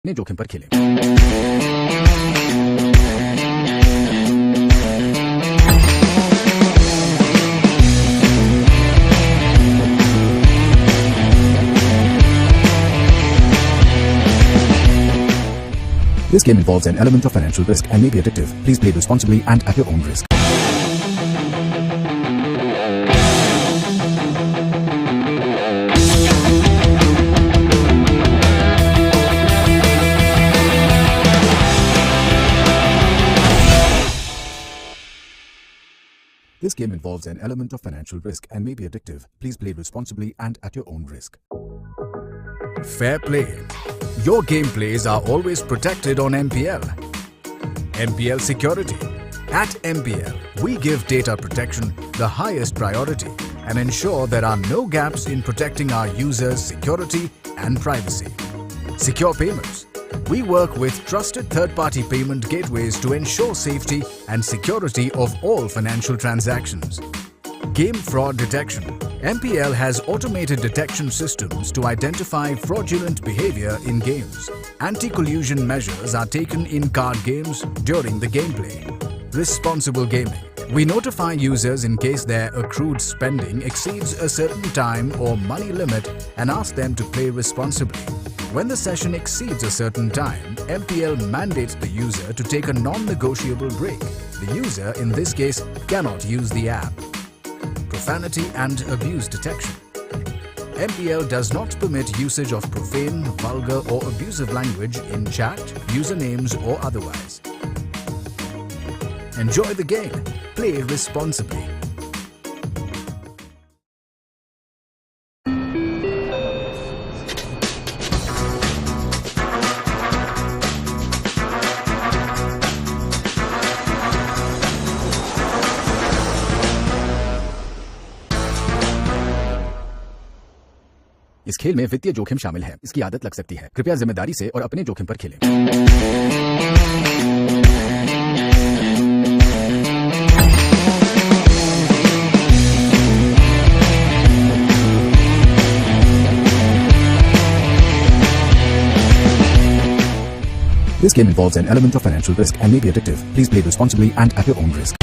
अपने जोखिम पर खेलें। This game involves an element of financial risk and may be addictive. Please play responsibly and at your own risk. This game involves an element of financial risk and may be addictive. Please play responsibly and at your own risk. Fair play. Your gameplays are always protected on MPL. MPL security. At MPL, we give data protection the highest priority and ensure there are no gaps in protecting our users' security and privacy. Secure payments. We work with trusted third-party payment gateways to ensure safety and security of all financial transactions. Game fraud detection. MPL has automated detection systems to identify fraudulent behavior in games. Anti-collusion measures are taken in card games during the gameplay. Responsible gaming. We notify users in case their accrued spending exceeds a certain time or money limit and ask them to play responsibly. When the session exceeds a certain time, MPL mandates the user to take a non-negotiable break. The user, in this case, cannot use the app. Profanity and abuse detection. MPL does not permit usage of profane, vulgar or abusive language in chat, usernames or otherwise. Enjoy the game. Play responsibly. इस खेल में वित्तीय जोखिम शामिल है। इसकी आदत लग सकती है। कृपया जिम्मेदारी से और अपने जोखिम पर खेलें। This game involves an element of financial risk and may be addictive. Please play responsibly and at your own risk.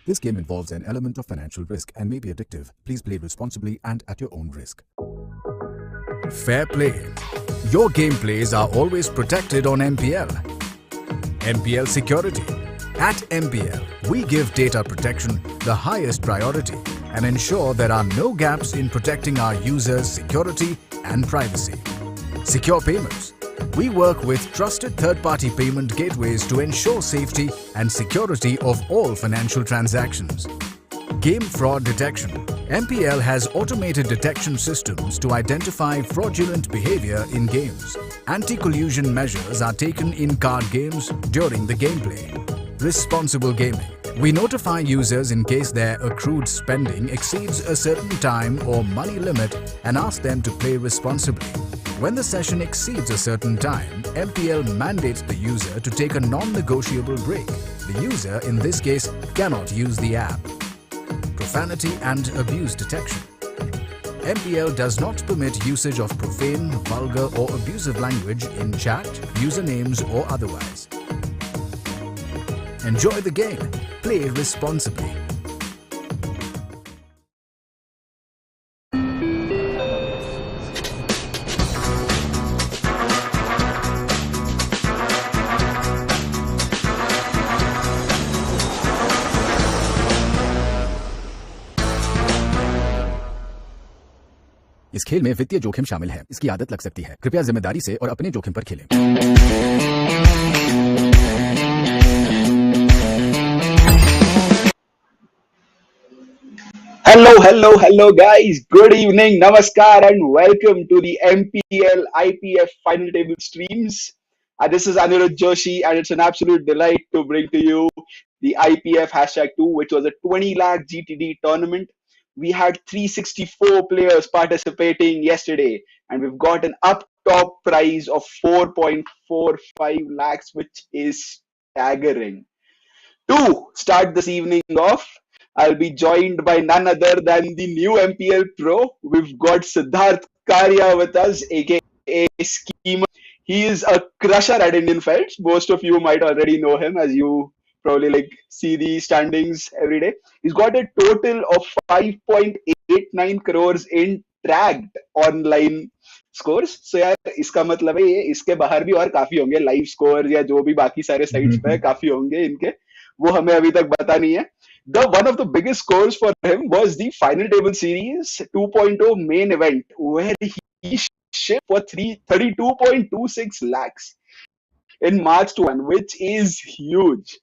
This game involves an element of financial risk and may be addictive. Please play responsibly and at your own risk. Fair play. Your gameplays are always protected on MPL. MPL security. At MPL, we give data protection the highest priority and ensure there are no gaps in protecting our users' security and privacy. Secure payments. We work with trusted third-party payment gateways to ensure safety and security of all financial transactions. Game fraud detection. MPL has automated detection systems to identify fraudulent behavior in games. Anti-collusion measures are taken in card games during the gameplay. Responsible gaming. We notify users in case their accrued spending exceeds a certain time or money limit and ask them to play responsibly. When the session exceeds a certain time, MPL mandates the user to take a non-negotiable break. The user, in this case, cannot use the app. Profanity and abuse detection. MPL does not permit usage of profane, vulgar or abusive language in chat, usernames or otherwise. Enjoy the game. Play responsibly. इस खेल में वित्तीय जोखिम शामिल है। इसकी आदत लग सकती है। कृपया जिम्मेदारी से और अपने जोखिम पर खेलें। Hello guys. Good evening, namaskar and welcome to the MPL IPF final table streams. This is Aniruddha Joshi and it's an absolute delight to bring to you the IPF #2, which was a 20 lakh GTD tournament. We had 364 players participating yesterday and we've got an top prize of 4.45 lakhs, which is staggering. To start this evening off, I'll be joined by none other than the new MPL Pro. We've got Siddharth Karia with us, aka Schemer. He is a crusher at Indian Felts. Most of you might already know him as you probably like see the standings every day. He's got a total of 5.89 crores in tracked online scores. So यार इसका मतलब है ये इसके बाहर भी और काफी होंगे लाइव स्कोर या जो भी बाकी सारे साइट्स पे काफी होंगे इनके वो हमें अभी तक पता नहीं है. The one of the biggest scores for him was the final table series 2.0 main event where he shipped for 32.26 lakhs in March to 1, which is huge.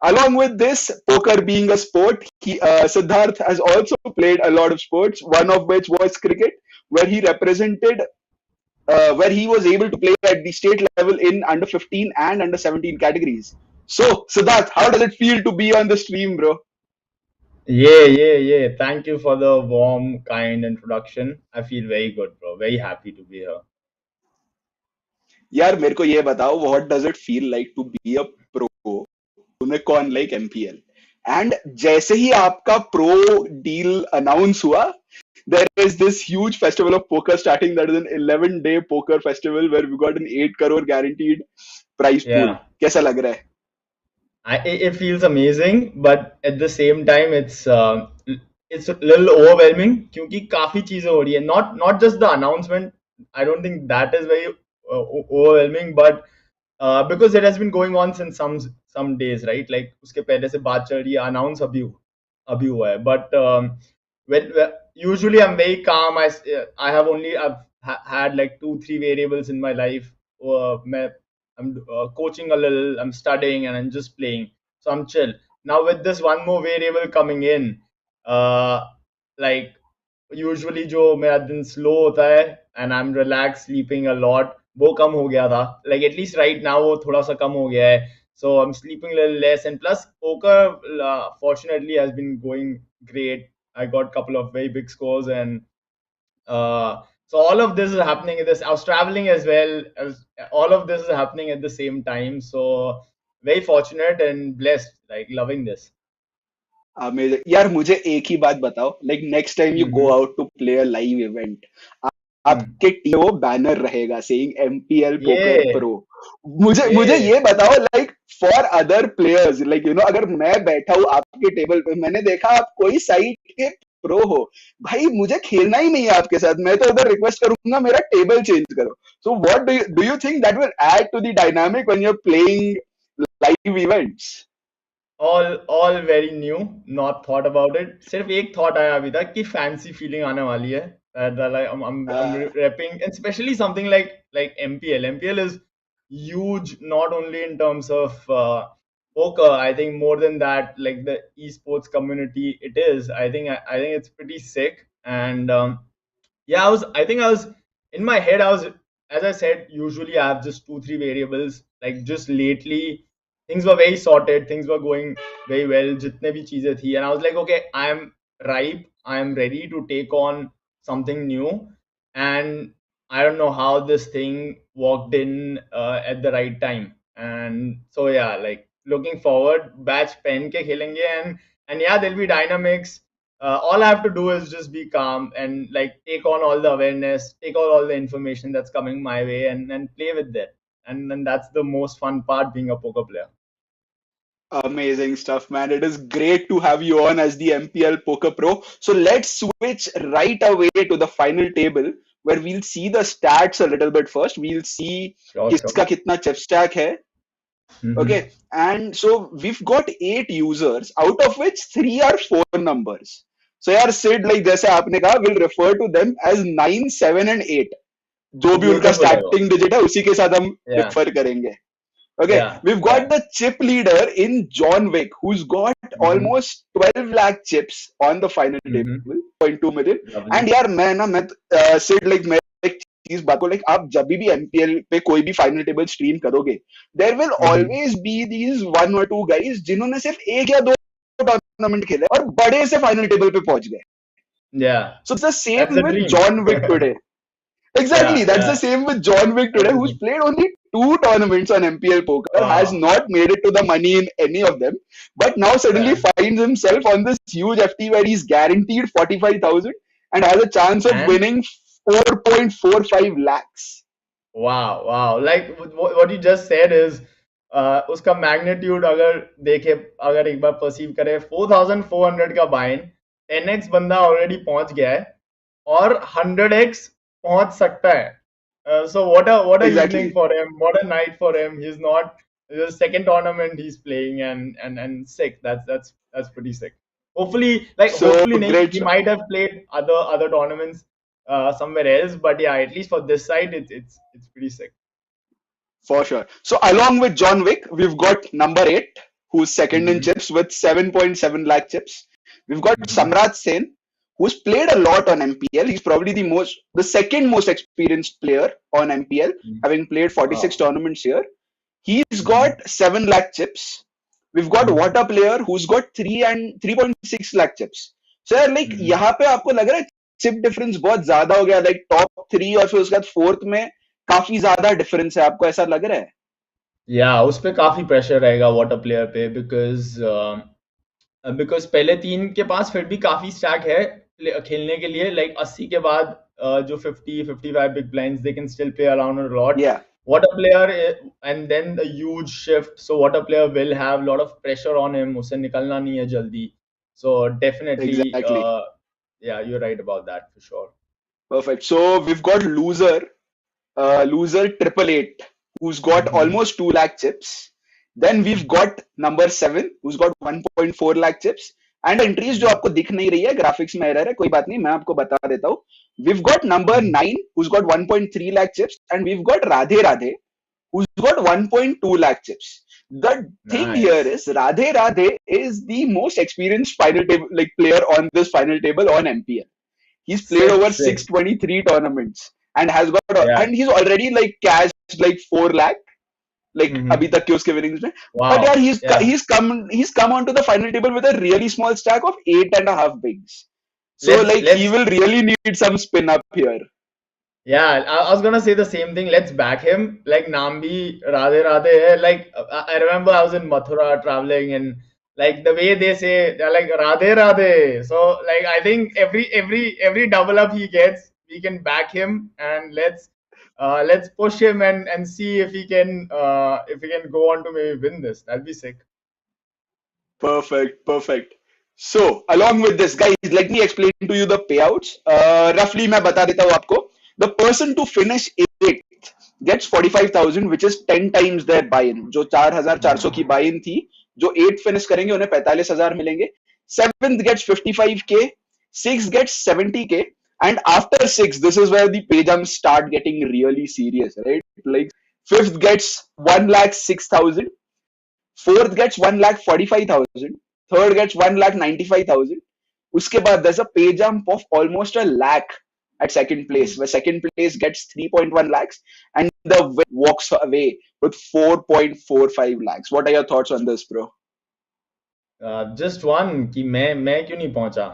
Along with this, poker being a sport, Siddharth has also played a lot of sports, one of which was cricket, where he represented, where he was able to play at the state level in under 15 and under 17 categories. So, Siddharth, how does it feel to be on the stream, bro? Yeah. Thank you for the warm, kind introduction. I feel very good, bro. Very happy to be here. यार मेरे को ये बताओ, what does it feel like to be a pro unicorn like MPL? And जैसे ही आपका pro deal announce हुआ, there is this huge festival of poker starting, that is an 11-day poker festival where we got an 8 crore guaranteed prize pool. कैसा लग रहा है? It feels amazing, but at the same time, it's a little overwhelming क्योंकि काफी चीजें हो रही है. Not just the announcement. I don't think that is very overwhelming, but because it has been going on since some days, right? Like उसके पहले से बात चल रही है, announce अभी हुआ है. But when usually I'm very calm. I've had like 2-3 variables in my life. I'm coaching a little, I'm studying, and I'm just playing. So I'm chill. Now with this one more variable coming in, like usually जो मेरा दिन slow होता है and I'm relaxed, sleeping a lot, वो कम हो गया था. Like at least right now वो थोड़ा सा कम हो गया है. So I'm sleeping a little less, and plus poker fortunately has been going great. I got a couple of very big scores, and so all of this is happening. I was traveling as well. All of this is happening at the same time. So very fortunate and blessed. Like loving this. Amazing. यार मुझे एक ही बात बताओ. Like next time you go out to play a live event, आपके team वो banner रहेगा saying MPL Poker Pro. मुझे ये बताओ, like for other players, like you know, अगर मैं बैठा हूँ आपके टेबल पे, मैंने देखा आप कोई साइट के प्रो हो, भाई मुझे खेलना ही नहीं है आपके साथ, मैं तो उधर रिक्वेस्ट करूंगा मेरा टेबल चेंज करो. So what do you think that will add to the dynamic when you're playing live events? All very new, not thought about it. सिर्फ एक thought आया अभी तक कि fancy feeling आने वाली है. I'm repping, and especially something like MPL. MPL is huge, not only in terms of poker. I think more than that, like the esports community, it is. I think it's pretty sick. And yeah, I think I was in my head. As I said, usually I have just 2-3 variables. Like just lately, things were very sorted. Things were going very well. जितने भी चीजें थी, and I was like, okay, I am ripe. I am ready to take on something new. And I don't know how this thing walked in at the right time. And so yeah, like looking forward, batch pen ke khelenge, and yeah, there'll be dynamics. All I have to do is just be calm and like take on all the awareness, take on all the information that's coming my way, and play with that. And then that's the most fun part, being a poker player. Amazing stuff, man. It is great to have you on as the MPL Poker Pro. So let's switch right away to the final table, where we'll see the stats a little bit first. We'll see kiska kitna chip stack hai. Okay, and so we've got 8 users, out of which 3 are 4 numbers. So यार Sid, like जैसे आपने कहा, we'll refer to them as 9, 7 and 8. जो भी उनका starting digit है उसी के साथ हम refer करेंगे. Okay, we've got the chip leader in John Wick, who's got almost 12 lakh chips on the final table, 0.2 million. And यार मैं Sid, like मैं एक चीज बात को, like आप जब भी MPL पे कोई भी final table stream करोगे, there will always be these 1 or 2 guys जिन्होंने सिर्फ 1 या 2 tournament खेले और बड़े से final table पे पहुंच गए. Yeah. So it's the same with John Wick today. Exactly. Yeah, That's the yeah. same with John Wick That's today, the who's thing. played only 2 tournaments on MPL Poker, has Wow. not made it to the money in any of them, but now suddenly Yeah. finds himself on this huge FT where he's guaranteed 45,000 and has a chance of And winning 4.45 lakhs. wow, wow. Like what you just said is उसका magnitude अगर देखे अगर एक बार perceive करे 4,400 का buy-in 10x बंदा already पहुंच गया है और 100x पहुंच सकता है. So what a evening Exactly. for him. What a night for him. He's not the second tournament he's playing and sick. That's pretty sick. So Hopefully nahi, great. he might have played other tournaments somewhere else, but yeah, at least for this side it's pretty sick. For sure. So along with John Wick, we've got number 8, who's second in Mm-hmm. chips with 7.7 lakh chips. We've got Mm-hmm. Samrat Sen, who's played a lot on MPL. He's probably the second most experienced player on MPL, having played 46 Wow. tournaments here. He's Mm-hmm. got 7 lakh chips. We've got Mm-hmm. Water player who's got 3.6 lakh chips. So यार like Mm-hmm. यहाँ पे आपको लग रहा है chip difference बहुत ज्यादा हो गया, लाइक टॉप 3 और फिर उसके बाद फोर्थ में काफी ज्यादा डिफरेंस है, आपको ऐसा लग रहा है? Yeah, उस पे काफी प्रेशर रहेगा वाटर प्लेयर पे बिकॉज पहले तीन के पास फिर भी काफी स्टैक है खेलने के लिए. लाइक 80 के बाद जो 50-55 big blinds they can still play around a lot. Yeah, Water player and then the huge shift, so water player will have a lot of pressure on him. उसे निकलना नहीं है जल्दी. So definitely exactly. yeah, you're right about that for sure. Perfect. So we've got loser triple eight, who's got Mm-hmm. almost 2 lakh chips. Then we've got number 7, who's got 1.4 lakh chips. And entries जो आपको दिख नहीं रही है, graphics में error है, कोई बात नहीं, मैं आपको बता देता हूँ. We've got number 9, who's got 1.3 lakh chips, and we've got Radhe Radhe, who's got 1.2 lakh chips. The thing here Nice. is Radhe Radhe is the most experienced final table like player on this final table on MPL. He's played Sick, over sick. 623 tournaments and has got Yeah. and he's already like cashed like 4 lakh like Mm-hmm. abhi tak ke uske winnings mein. But yeah, Wow. Yeah. he's come onto the final table with a really small stack of 8.5 bigs. So Let's like he let's will really need some spin up here. Yeah, I was gonna say the same thing. Let's back him. Like Nambi Radhe Radhe hai. Like I remember I was in Mathura traveling and like the way they say they're like Radhe Radhe. So like I think every double up he gets, we can back him and let's push him and see if he can go on to maybe win this. That'd be sick. Perfect, perfect. So, along with this, guys, let me explain to you the payouts. Roughly, मैं बता देता हूँ आपको. The person to finish 8th gets 45,000, which is 10 times their buy-in. जो 4,400 की buy-in थी, जो 8th finish करेंगे उन्हें 45,000 मिलेंगे. 7th gets 55k, 6th gets 70k, and after 6, this is where the pay jumps start getting really serious, right? Like 5th gets 1,06,000. Fourth gets 1,45,000. Third gets 1,95,000. उसके बाद there's a pay jump of almost a lakh at second place, where second place gets 3.1 lakhs and the winner walks away with 4.45 lakhs. What are your thoughts on this, bro? Just one कि मैं क्यों नहीं पहुंचा.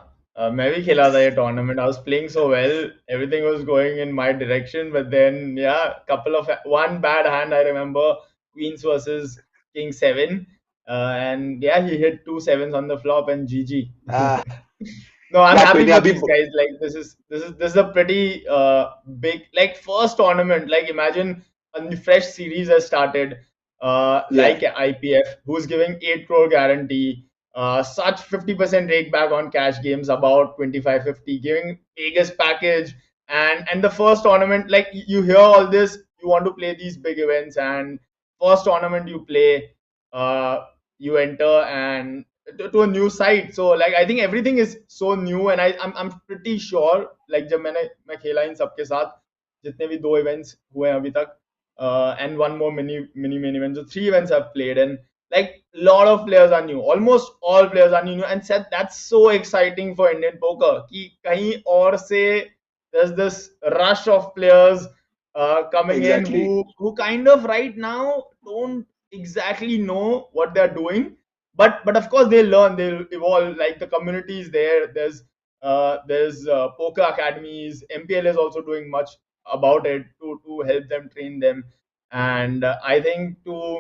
मैं भी खेला था ये tournament. I was playing so well, everything was going in my direction, but then yeah, one bad hand. I remember Queens versus King 7, and yeah, he hit 2 sevens on the flop and GG. Ah, No, I'm yeah, कोई happy नहीं for अभी. these guys. Like this is a pretty big like first tournament. Like imagine a fresh series has started. Yeah, Like IPF, who's giving 8 crore guarantee. Such 50% rake back on cash games, about 25-50, giving biggest package. And the first tournament, like you hear all this, you want to play these big events, and first tournament you play, you enter and to a new site. So like I think everything is so new, and I'm pretty sure like जब मैं खेला इन सबके साथ जितने भी 2 events हुए हैं अभी तक, and one more mini main event, so 3 events I've played, and like lot of players are new, almost all players are new, and said that's so exciting for Indian poker कि कहीं और से there's this rush of players coming in exactly. who kind of right now don't exactly know what they're doing, but of course they'll evolve. Like the community is there. There's poker academies. MPL is also doing much about it to help them, train them. And I think to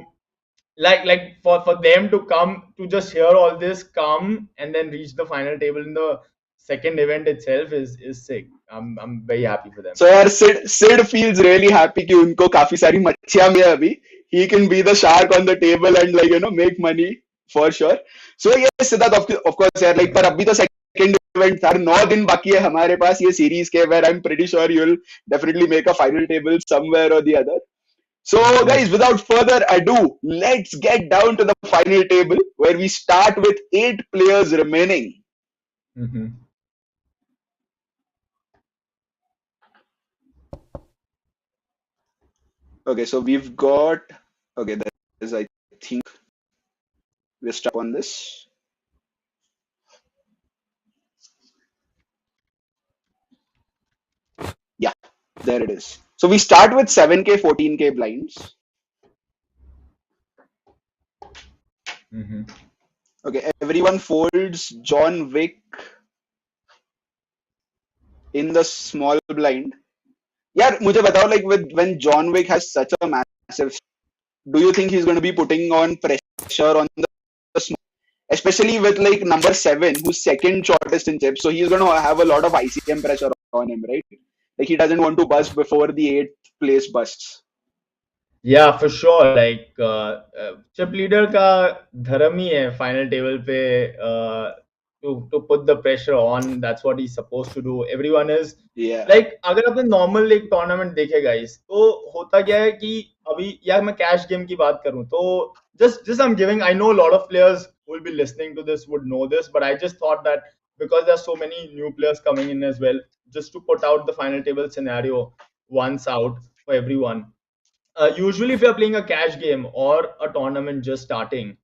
like for them to come to just hear all this, come and then reach the final table in the second event itself is sick. I'm very happy for them. So यार Sid feels really happy कि उनको काफी सारी मच्छियां मिली अभी. He can be the shark on the table and like make money for sure. So yes, Siddharth, of course यार, like पर अभी तो second event था, 9 दिन बाकी है हमारे पास ये series के, where I'm pretty sure you'll definitely make a final table somewhere or the other. So guys, without further ado, let's get down to the final table where we start with 8 players remaining. Mm-hmm. Okay, so we've got, okay, that is, I think, we're stuck on this. Yeah, there it is. So we start with 7K, 14K blinds. Mm-hmm. Okay, everyone folds John Wick in the small blind. Yeah, मुझे बताओ, like when John Wick has such a massive, do you think he's going to be putting on pressure on the small, especially with like number 7, who's second shortest in chips, so he's going to have a lot of ICM pressure on him, right? Like he doesn't want to bust before the 8th place busts. Yeah, for sure. Like chip leader का धर्म ही है final table पे to put the pressure on. That's what he's supposed to do. Everyone is like, अगर आपने normal एक tournament देखे guys, तो होता क्या है कि अभी यार मैं cash game की बात करूं तो just I'm giving, I know a lot of players who will be listening to this would know this, but I just thought that because there's so many new players coming in as well, just to put out the final table scenario once out for everyone. Usually if you're playing a cash game or a tournament just starting,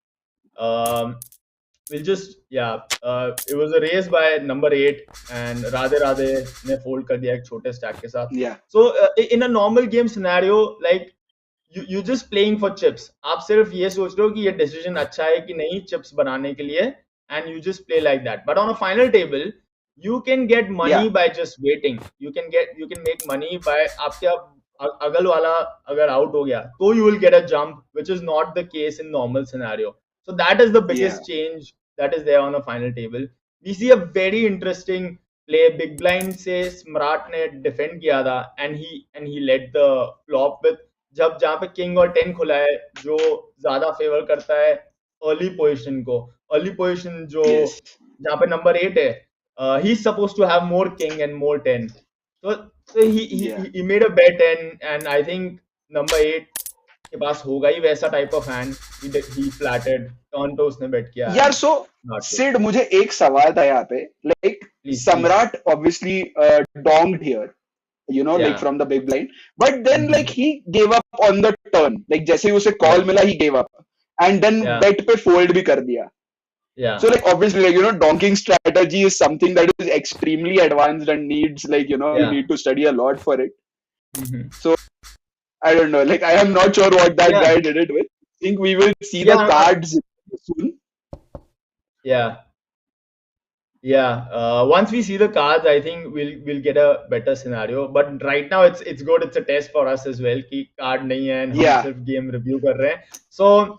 we'll just, it was a race by number 8 and Radhe ne fold kar diya ek chote stack ke saath. Yeah. So in a normal game scenario, like you just playing for chips. आप सिर्फ ये सोच रहे हो कि ये decision अच्छा है कि नहीं chips बनाने के लिए, and you just play like that. But on a final table, you can get money by just waiting. You can make money by आपके अगल वाला अगर out हो गया तो you will get a jump, which is not the case in normal scenario. So that is the biggest change that is there on a final table. We see a very interesting play. Big blind से Smart ने defend किया था and he led the flop with जहाँ पे king और 10 खुला है जो ज्यादा फेवर करता है early position को. Early position जो जहाँ पे number 8 है, he's supposed to have more king and more 10. So he made a bet and I think number 8 के पास होगा ही वैसा type of hand. He flatted, turn पे उसने bet किया. यार so Sid, मुझे एक सवाल था यहाँ पे, like Samrat obviously donged here, you know, like from the big blind, but then like he gave up on the turn, like जैसे ही उसे call मिला he gave up and then bet पे fold भी कर दिया. So like obviously, like, you know, donking strategy is something that is extremely advanced and needs, like, you know, you need to study a lot for it. So I don't know, like I am not sure what that guy did it with. I think we will see the cards soon. Once we see the cards, I think we'll get a better scenario. But right now it's good. It's a test for us as well कि card नहीं है and हम सिर्फ game review कर रहे हैं. So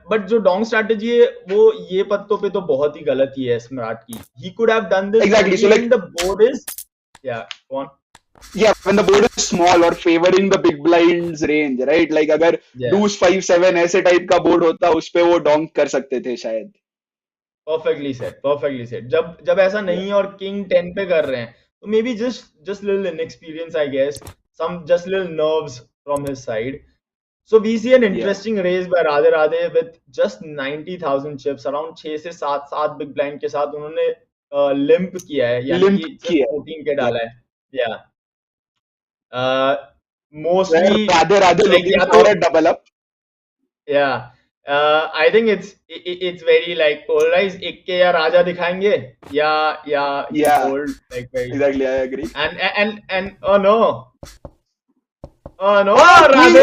but जो dong strategy है वो ये पत्तों पे तो बहुत ही गलत ही है Smart की. He could have done this exactly. So like the board is go on. Yeah, when the board is small or favoring the big blinds range, right? Like अगर deuce 5-7 ऐसे type का board होता उस पे वो donk कर सकते थे शायद. Perfectly said. जब ऐसा नहीं है और king 10 पे कर रहे हैं तो maybe just little inexperience, I guess, some just little nerves from his side. So we see an interesting raise by Radhe with just 90,000 chips, around 6 से 7 big blind के साथ उन्होंने limp किया है, यानी कि 14 के डाला है. Mostly Radhe looking for a double up. I think it's very like polarized. एक के या राजा दिखाएंगे या hold, like very exactly, I agree. And oh no, Radhe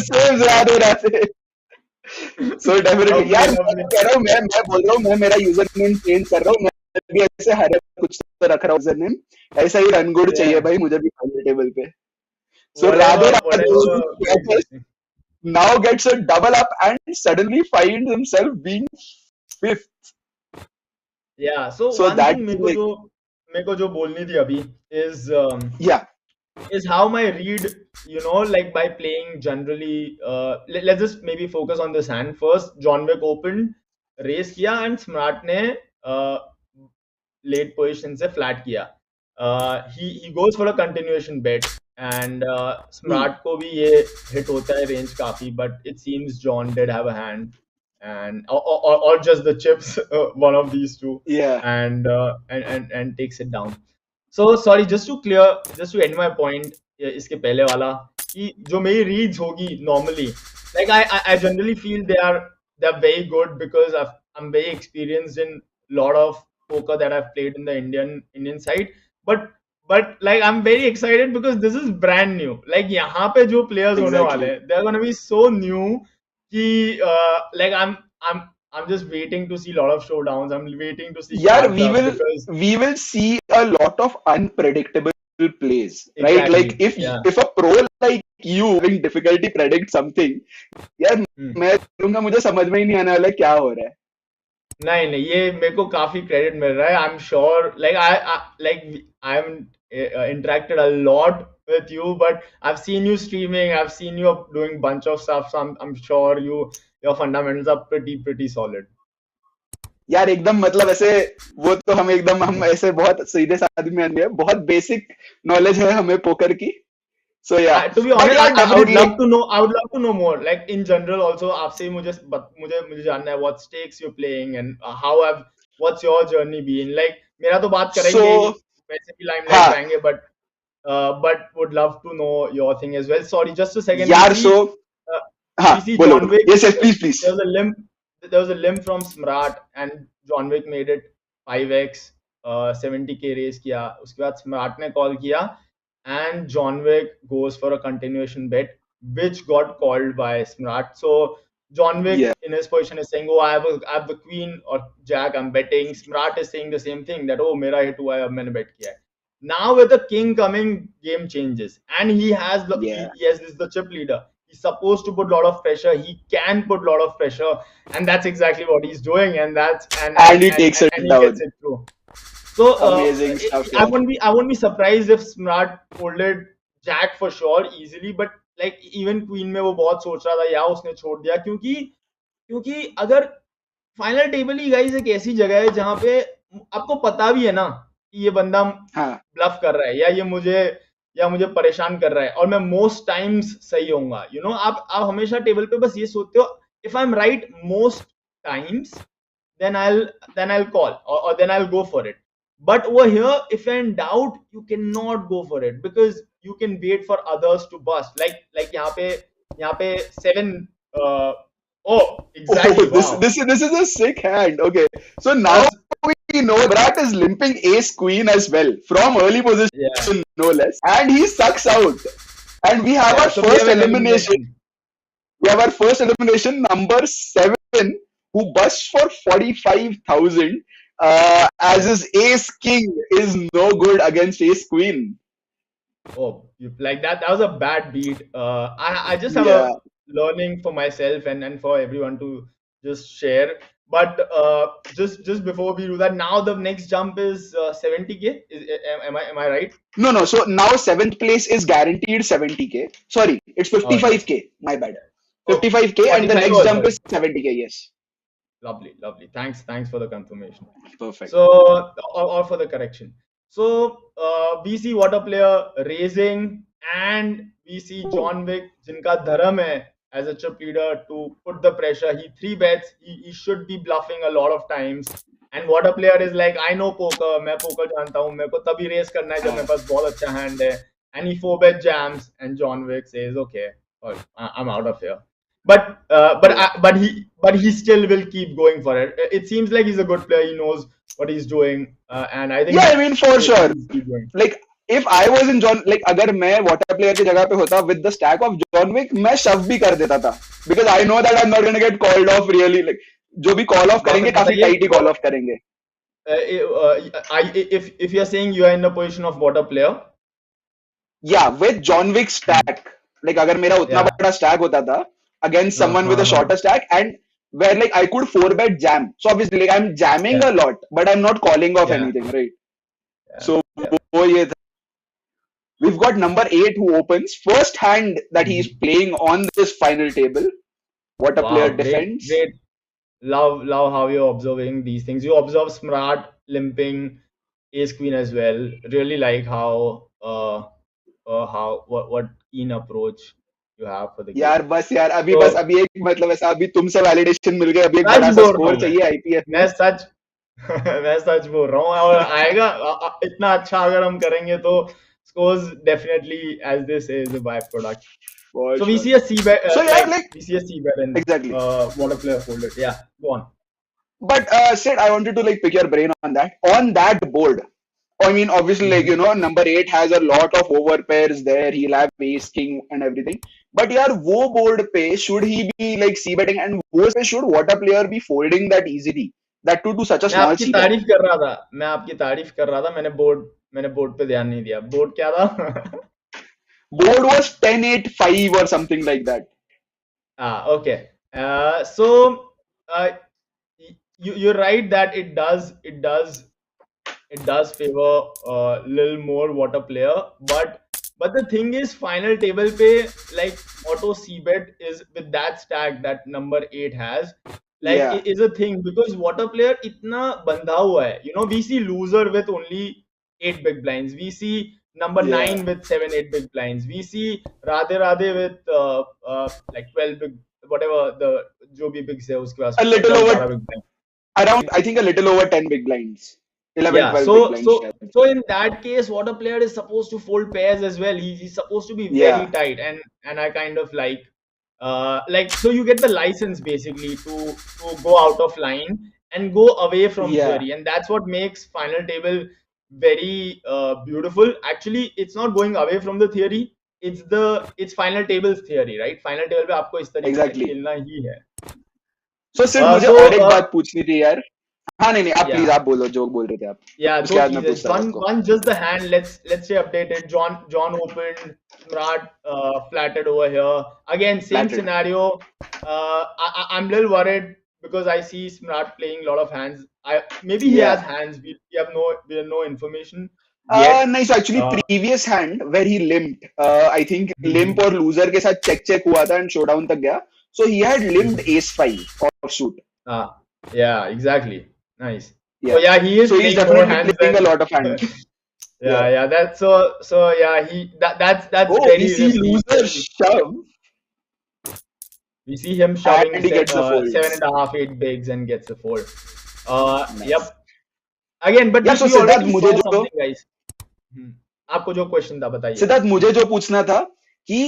saves Radhe. So definitely यार मैं कह रहा हूँ, मैं बोल रहा हूँ, मैं मेरा यूजर नेम चेंज कर रहा हूँ, मैं भी ऐसे हर कुछ रख रहा हूँ him, ऐसा ही रन गुड चाहिए भाई मुझे भी फाइनल टेबल पे. So rather Whatever. now gets a double up and suddenly finds himself being fifth. Yeah. So So one that thing like, मेरे को जो बोलनी थी अभी is yeah, is how my read, like by playing generally. Let's just maybe focus on this hand first. John Wick opened, raise किया and Smart ने late position से flat किया. He goes for a continuation bet and Smart को भी ये hit होता है range काफी, but it seems John did have a hand and or just the chips, one of these two, yeah, and takes it down. So sorry, just to end my point, इसके पहले वाला कि जो मेरी reads होगी normally, like I generally feel they're very good because I'm very experienced in lot of poker that I've played in the Indian side, but like I'm very excited because this is brand new. Like यहाँ पे जो players होने exactly. वाले हैं, they're gonna be so new कि like I'm just waiting to see a lot of showdowns. I'm waiting to see Yeah, cards up because we will see a lot of unpredictable plays, right? exactly, Like yeah. if a pro like you having difficulty predict something, यार मैं बोलूंगा मुझे समझ में ही नहीं आने वाला क्या हो रहा है. नहीं ये मेरे को काफी क्रेडिट मिल रहा है. I'm sure like I'm interacted a lot with you, but I've seen you streaming, I've seen you doing bunch of stuff, so I'm sure your fundamentals are pretty solid. यार एकदम मतलब ऐसे वो तो हम ऐसे बहुत सीधे साधे में आदमी है, बहुत बेसिक नॉलेज है हमें पोकर की. So yeah, to be honest, I would love to know more. Like in general, also आपसे मुझे जानना है what stakes you're playing and what's your journey been. Like मेरा तो बात करेंगे ही, वैसे भी limelight आएंगे, but would love to know your thing as well. Sorry, just a second. यार we see John Wick. Yes, please. There was a limp from Smart and John Wick made it 5x, 70k raise किया. उसके बाद Smart ने call किया and John Wick goes for a continuation bet, which got called by Smart. So John Wick in his position is saying, "Oh, I have the queen or jack, I'm betting." Smart is saying the same thing, that "Oh, मेरा hit हुआ है, मैंने bet किया है." Now with the king coming, game changes, and he has the chip leader. He's supposed to put a lot of pressure. He can put a lot of pressure, and that's exactly what he's doing. And he takes it down. He gets it through. So amazing stuff. I won't be surprised if Smart folded Jack for sure easily, but like even Queen में वो बहुत सोच रहा था, या उसने छोड़ दिया क्योंकि अगर फाइनल टेबल ही गाइस एक ऐसी जगह है जहाँ पे आपको पता भी है ना कि ये बंदा ब्लफ कर रहा है या मुझे परेशान कर रहा है और मैं मोस्ट टाइम्स सही होऊंगा. आप हमेशा टेबल पे बस ये सोचते हो, if I am right most times then I'll call or then I'll go for it. But over here, if you're in doubt, you cannot go for it because you can wait for others to bust. Like यहाँ पे 7. Exactly. Wow. This is a sick hand. Okay, so now we know Virat is limping ace queen as well from early position, no less, and he sucks out. And we have our first elimination. We have our first elimination, number 7, who busts for 45,000. As his ace king is no good against ace queen. Oh, like that was a bad beat. I just have a learning for myself and for everyone to just share. But just before we do that, now the next jump is 70k. Am I right? No. So now 7th place is guaranteed 70k. Sorry, it's 55k. My bad. 55k and the next jump is 70k. Yes. Lovely. Thanks for the confirmation. Perfect. So or for the correction. So we see water player raising and we see John Wick जिनका धर्म है as a chip leader to put the pressure. He 3 bets. He should be bluffing a lot of times. And water player is like, I know poker. मैं poker जानता हूँ. मेरे को तभी raise करना है जब मेरे पास बहुत अच्छा hand है. And he 4 bet jams and John Wick says, okay, I'm out of here. But he still will keep going for it. It seems like he's a good player. He knows what he's doing, and I think. Yeah, I mean for sure. Like if I was in John, like अगर मैं water player की जगह पे होता with the stack of John Wick, मैं shove भी कर देता था because I know that I'm not gonna get called off really. Like जो भी call off करेंगे काफी tight ही call off करेंगे. if you're saying you are in the position of water player, Yeah, with John Wick stack, like अगर मेरा उतना yeah, बड़ा stack होता था against someone with a shorter stack, and where like I could four bet jam. So obviously like I'm jamming yeah, a lot, but I'm not calling off yeah, anything, right? yeah, So yeah. वो ये था. We've got number 8 who opens first hand that he's Mhm. playing on this final table. What a player Wow, great, defends. great. Love how you're observing these things. You observe smart limping ace queen as well. Really like how what keen approach you have for the game. बस So अभी एक मतलब ऐसा अभी तुमसे validation मिल गया, अभी एक सच बड़ा सा बोल रहा स्कोर हूँ चाहिए आईपीएफ में. मैं सच मैं सच बोल रहा हूँ और आएगा इतना अच्छा अगर हम करेंगे तो scores definitely as this is a byproduct. For So we sure. see a C bet So yeah, like like we see a C bet and exactly. water player folded. Yeah, go on. But Sid, I wanted to like pick your brain on that. On that board, I mean, obviously, like number 8 has a lot of over pairs there. He'll have ace king and everything. But यार वो board पे should he be like c betting, and वो पे should what a player be folding that easily? That too to such a मैं small आपकी c bet. तारीफ कर रहा था मैंने बोर्ड पे ध्यान नहीं दिया बोर्ड क्या था Board was 10-8-5 or something like that. Okay. So you're right that it does favor a little more water player, but the thing is, final table pay like auto c bet is with that stack that number 8 has, like Yeah. it is a thing because water player itna bandha hua hai. We see loser with only 8 big blinds. We see number Yeah. 9 with 7-8 big blinds. We see Radhe Radhe with like 12 big whatever the jo bhi bigs hai uske paas A little 10 over 12 big blinds. around, I think a little over 10 big blinds. 11, Yeah, 12 so big blinds. so so in that case, what a player is supposed to fold pairs as well. He's supposed to be very Yeah. tight, and I kind of like so you get the license basically to go out of line and go away from Yeah. theory, and that's what makes final table very beautiful. Actually, it's not going away from the theory. It's final table's theory, right? Final table पे आपको इस तरीके से Exactly. खेलना ही है. So सिर्फ मुझे So और एक बात पूछनी थी यार. हाँ नहीं आप प्लीज yeah. आप बोलो जो बोल रहे थे आप. Yeah, उसके two बाद मैं pieces. पूछता था आपको. One just the hand. Let's say updated. John opened. Smart flatted over here. Again, same Flatted. scenario. I'm a little worried because I see Smart playing a lot of hands. Maybe he has hands. We have no information yet. नहीं, so actually previous hand where he limped, I think limp और loser के साथ check हुआ था and showdown तक गया. So he had limped ace-5 offsuit. Yeah, exactly. Nice. Yeah. So yeah, he is So he's playing more definitely hands playing than a lot of hands. yeah. That's so yeah. That's Oh, very we see risky. loser shove We see him shoving and he gets the folds. 7.5, 8 bigs and gets the fold. Nice. Yep. Again, but Yeah, we so Siddharth, already मुझे saw जो something, guys. आपको जो question था बताइए. सिद्धार्थ मुझे जो पूछना था कि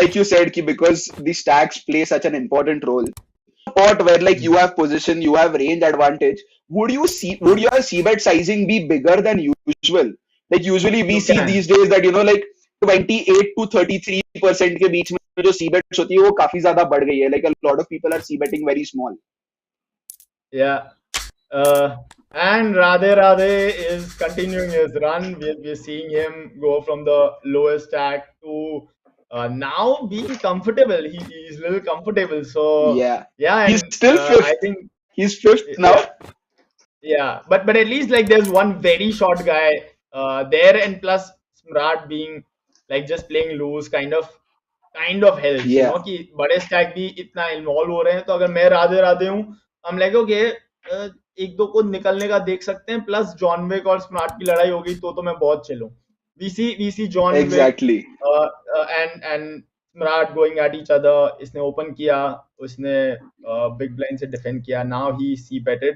like you said कि because the stacks play such an important role. Pot where like you have position, you have range advantage. Would your c-bet sizing be bigger than usual? Like usually we see these days that like 28 to 33% के बीच में जो c-bets होती है वो काफी ज्यादा बढ़ गई है. Like a lot of people are c-betting very small. Yeah. And Radhe Radhe is continuing his run. We're seeing him go from the lowest stack to now being comfortable. He's a little comfortable. So yeah, and he's still fifth. I think he's fifth now. Yeah, but at least like there's one very short guy there, and plus Smart being like just playing loose kind of helps. Yeah. कि बड़े stack भी इतना involve हो रहे हैं, तो अगर मैं राधे राधे हूँ, I'm like okay, एक दो को निकलने का देख सकते हैं, प्लस जॉन विक और स्मार्ट की लड़ाई हो गई तो मैं बहुत चिल हूँ. We see John exactly. Wick and Smart going at each other. इसने open किया, उसने big blind से defend किया. Now he c-betted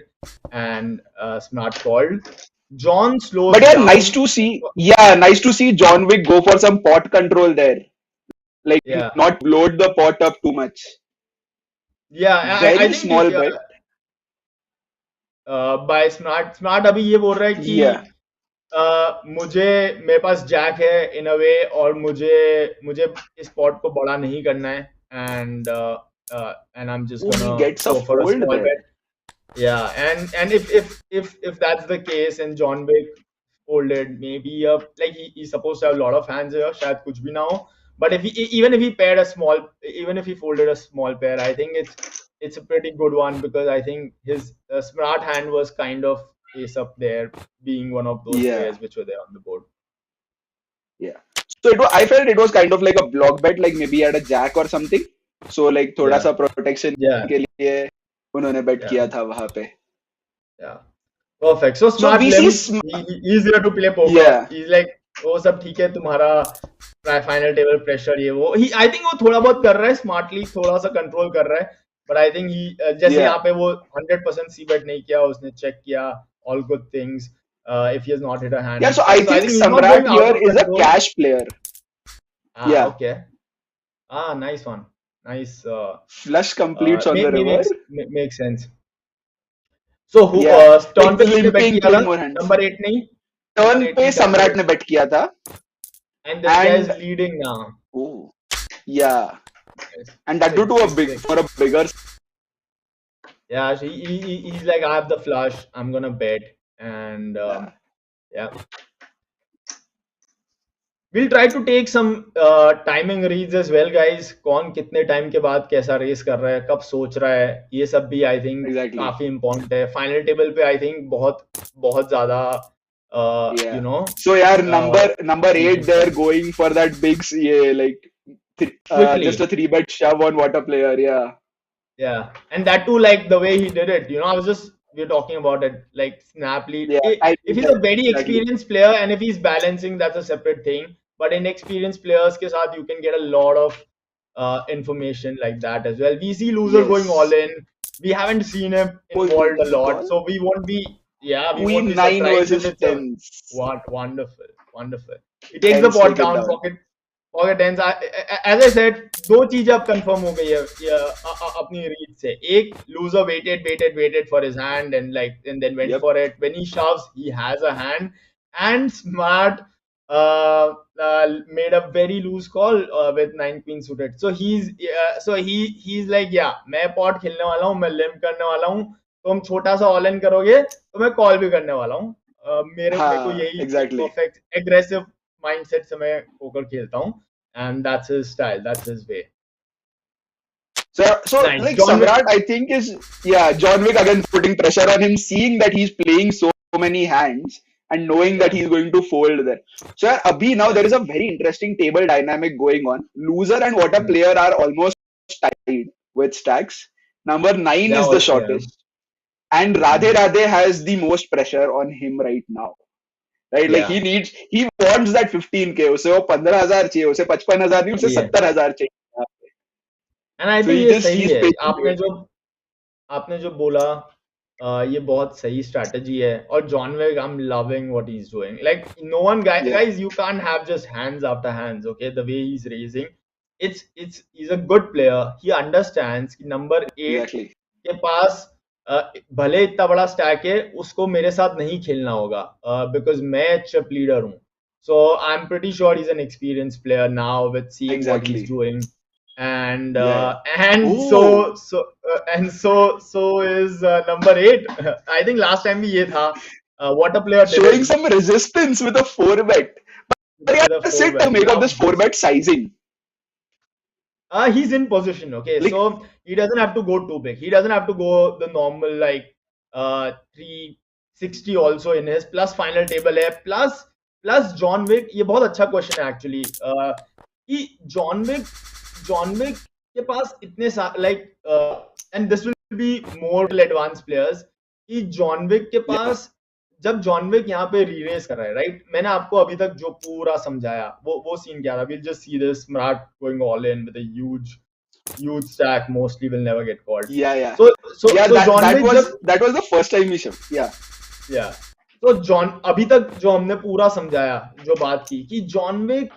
and Smart called. John slows but yeah, down. nice to see John Wick go for some pot control there. Like not load the pot up too much. Yeah, very I think small bet. By Smart अभी ये बोल रहा है कि मेरे पास Jack है इन अ वे, और मुझे इस पॉट को बड़ा नहीं करना है, and I'm just gonna gets a go for a fold small there. bet. Yeah, and if that's the case and John Wick folded, maybe like he's supposed to have a lot of hands here, shayad kuch bhi na ho. But if even if he paired a small, even if he folded a small pair, I think it's a pretty good one because I think his smart hand was kind of ace up there, being one of those Yeah, players which were there on the board. yeah. So I felt it was kind of like a block bet, like maybe he had a jack or something. So like थोड़ा Yeah, सा protection yeah, के लिए उन्होंने bet yeah, किया था वहां पे. yeah. Perfect. So So smart we see, limb. He's here to play poker. yeah, He's like, वो सब ठीक है तुम्हारा फाइनल टेबल प्रेशर ये वो ही आई थिंक वो थोड़ा बहुत कर रहा है स्मार्टली थोड़ा सा कंट्रोल कर रहा है बट आई थिंक ही जैसे yeah, यहाँ पे वो 100% सी बेट नहीं किया उसने चेक किया all good things if he has not hit a hand yeah. and So I stuff so I think think he's not Samrat going out here of is a control. cash player. Yeah, Okay. Nice one. Nice. flush completes on the river. Makes sense. So who Yeah, turn like पे किसने bet limping, किया था playing more hands. Number 8 नहीं Turn number 8 पे नहीं turn सम्राट पे ने bet किया था. and this guy is And leading now. oh, yeah, Nice. and that too to a big for a bigger. Yeah, so he's like, I have the flush, I'm gonna bet, and yeah, we'll try to take some timing reads as well, guys. कौन कितने time के बाद कैसा race कर रहा है, कब सोच रहा है, ये सब भी I think Exactly. काफी important है. Final table पे I think बहुत बहुत ज़्यादा Yeah. you know. So yeah, number 8 they're going for that big yeah, like Quickly. just a 3-bet shove on what a player. Yeah. Yeah, and that too, like the way he did it. We're talking about it, like snap lead. Yeah, If he's a very exactly. experienced player and if he's balancing, that's a separate thing. But inexperienced players के साथ you can get a lot of information like that as well. We see loser Yes. going all in. We haven't seen him involved a lot, so we won't be. Yeah, we won't Queen be 9 surprised if versus it's a 10s. what wonderful. He takes the Tens pot take it down, down. pocket tens. As I said, दो चीज अब confirm हो गई है अपनी read से. एक loser waited for his hand and then went Yep. for it. When he shoves, he has a hand. And smart made a very loose call with 9 queen suited. So he's like, yeah, मैं pot खेलने वाला हूँ, मैं limp करने वाला हूँ, तुम छोटा सा all in करोगे तो मैं call भी करने वाला हूँ. मेरे को यही exactly. perfect aggressive mindset से मैं poker खेलता हूँ. And that's his style, that's his way. So Nice. like John Samrat, I think is John Wick again putting pressure on him, seeing that he's playing so many hands and knowing that he's going to fold there. So abhi now there is a very interesting table dynamic going on. Loser and what a player are almost tied with stacks. Number 9 is the shortest, and Radhe has the most pressure on him right now. Right, like he wants that 15k. उसे वो 15,000 चाहिए, उसे 55,000 नहीं, उसे 70,000 चाहिए. And I think ये सही है. आपने जो बोला ये बहुत सही strategy है. और John Wick, I'm loving what he's doing. Like no one guys, you can't have just hands after hands. Okay, the way he's raising, he's a good player. He understands कि number 8 के पास भले इतना बड़ा stack है, उसको मेरे साथ नहीं खेलना होगा because मैं चिप लीडर हूँ. So I'm pretty sure he's an experienced player now with seeing what he's doing. And so is number 8. I think last time भी ये था. What a player did showing some resistance with a 4-bet. But you have to sit to make up this 4-bet sizing. He's in position, okay. Like, so he doesn't have to go too big. He doesn't have to go the normal 360 also in his plus final table है plus John Wick. ये बहुत अच्छा question है actually. कि John Wick के पास इतने and this will be more advanced players कि John Wick के पास जब John Wick यहाँ पे re-raise कर रहा है, right? मैंने आपको अभी तक जो पूरा समझाया वो सीन क्या था. We'll just see this Smart going all in with a huge stack. Mostly will never get caught. Yeah. So John Wick that was the first time we shoved. Yeah. So John अभी तक जो हमने पूरा समझाया, जो बात की कि John Wick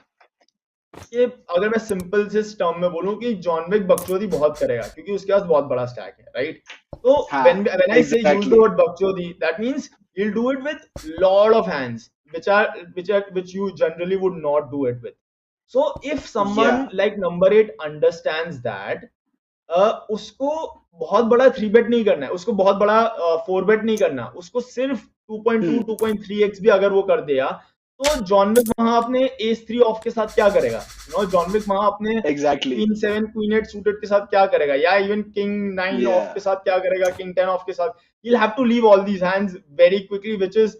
कि अगर मैं सिंपल से टर्म में बोलूं कि जॉन विक बकचोदी बहुत करेगा क्योंकि उसके पास बहुत बड़ा स्टैक है, राइट? तो when I say use the word bakchodi, that means he'll do it with lot of hands which you generally would not do it with. So if someone like number 8 understands that, उसको बहुत बड़ा 3 बेट नहीं करना है, उसको बहुत बड़ा 4 बेट नहीं करना, उसको सिर्फ 2.2 2.3x भी अगर वो कर दिया, तो जॉन विक वहां अपने एस 3 ऑफ के साथ क्या करेगा, जॉन विक वहां अपने Exactly. क्वीन 7 क्वीन 8 सूटेड के साथ क्या करेगा, या इवन किंग 9 ऑफ के साथ क्या करेगा, किंग 10 ऑफ के साथ. He'll have to leave all these hands very quickly, which is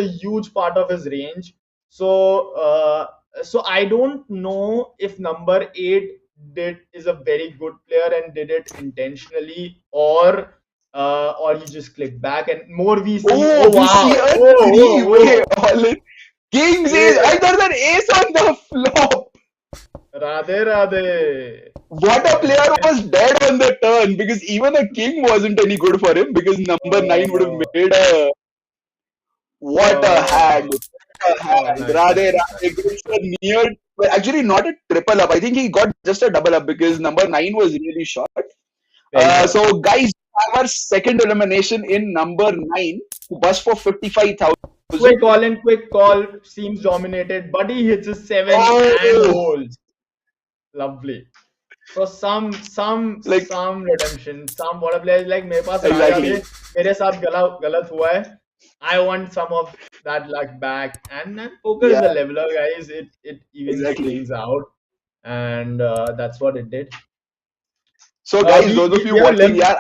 a huge part of his range. So I don't know if number 8 is a very good player and did it intentionally, or he just clicked back. And more we see. Oh, we wow. see a three-way all-in. King's ace. I got an ace on the flop. Radhe Radhe. What a player was dead on the turn, because even a king wasn't any good for him, because number 9 would have made a... What a hand. What a hand. Nice. Radhe Radhe gets a near... Well, actually, not a triple up. I think he got just a double up because number 9 was really short. So, guys, we have our second elimination in number 9, who bust for 55,000. Quick call. Seems dominated, but he hits his 7 and holds. Lovely. So some redemption, some what a player is like. मेरे पास Exactly. मेरे साथ गलत हुआ है. I want some of that luck back, and poker is a leveler, guys. It evens things out, and that's what it did. So guys, those of you watching, यार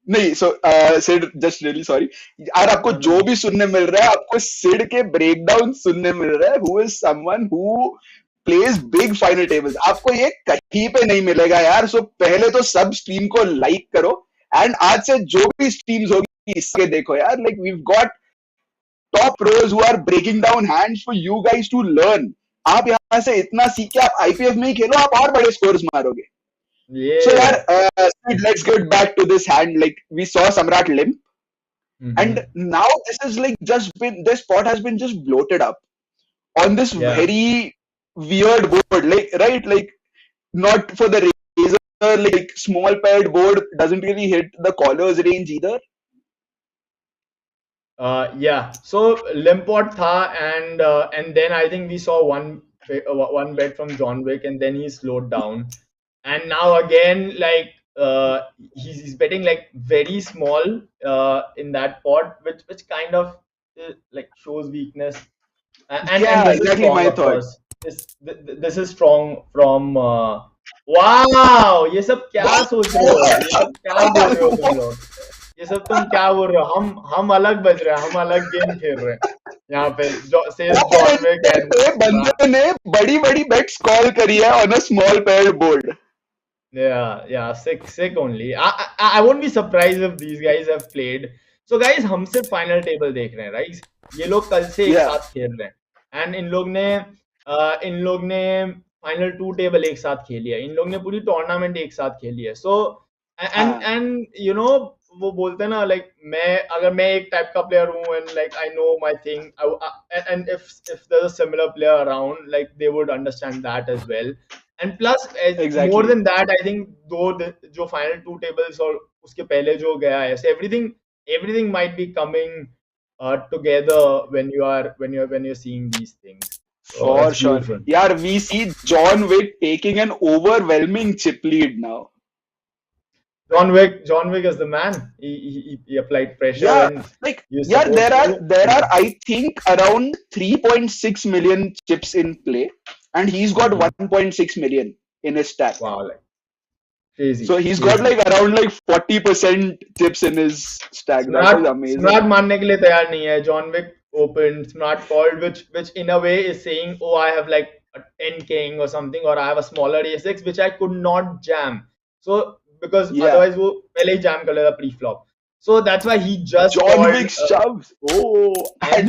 नहीं, so Sid, just really sorry, यार आपको जो भी सुनने मिल रहा है, आपको Sid के breakdown सुनने मिल रहा है, who is someone who plays big final tables. आपको ये कहीं पे नहीं मिलेगा यार. So पहले तो सब स्ट्रीम को लाइक करो, and आज से जो भी स्ट्रीम्स होगी इसके देखो यार. Like we've got top pros who are breaking down hands for you guys to learn. आप यहाँ से इतना सीख के आप IPF में ही खेलो, आप और बड़े स्कोर्स मारोगे. So yaar, let's get back to this hand. Like we saw Samrat limp, and now this is like this pot has been just bloated up on this very weird board. Like right, like not for the razor, like small paired board doesn't really hit the caller's range either. So limp pot tha, and then I think we saw one bet from John Wick, and then he slowed down. And now again, like he's betting like very small in that pot, which kind of like shows weakness. And this exactly is strong, my of thought. course. This is strong from. Wow, ये सब क्या सोच रहे हो? ये सब क्या बोल रहे हो तुम लोग? ये सब तुम क्या बोल रहे हो? हम अलग बज रहे हैं, हम अलग गेम खेल रहे हैं यहाँ पे. बंदे ने बड़ी बेट्स कॉल करी है on a small paired board. Yeah, sick only. I won't be surprised if these guys have played. So guys, हम सिर्फ final table देख रहे हैं, right? ये लोग कल से एक साथ खेल रहे हैं, and इन लोग ने final 2 table एक साथ खेली है, इन लोग ने पूरी tournament एक साथ खेली है. So and वो बोलते हैं ना, like अगर मैं एक type का player हूँ, and like I know my thing, and if there's a similar player around, like they would understand that as well. And plus, more than that, I think जो final 2 tables और उसके पहले जो गया है, so everything might be coming together when you're seeing these things. For sure. Yeah, we see John Wick taking an overwhelming chip lead now. John Wick is the man. He applied pressure. Yeah, there are I think around 3.6 million chips in play, and he's got 1.6 million in his stack. Wow, like crazy. So he's got like around like 40% chips in his stack. That is amazing. Smart मानने के लिए तैयार नहीं है. John Wick opened, Smart called, which in a way is saying, oh, I have like a 10 king or something, or I have a smaller a6 which I could not jam. So because otherwise वो पहले ही jam कर लेता pre-flop. So that's why he just John Wick shoves. Oh, and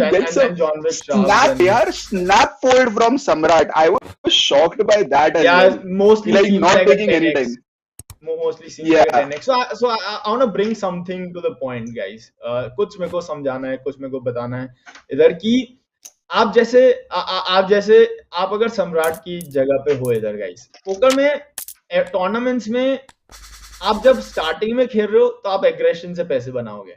John Wick shoves. Snap fold from Samrat. I was shocked by that. Yeah, mostly like not like taking any time. Mostly seems like a 10x. So I want to bring something to the point, guys. कुछ मेरे को समझाना है, कुछ मेरे को बताना है इधर की. आप जैसे आप अगर सम्राट की जगह पे हो इधर, गाइस, पोकर में टूर्नामेंट्स में आप जब स्टार्टिंग में खेल रहे हो तो आप एग्रेशन से पैसे बनाओगे.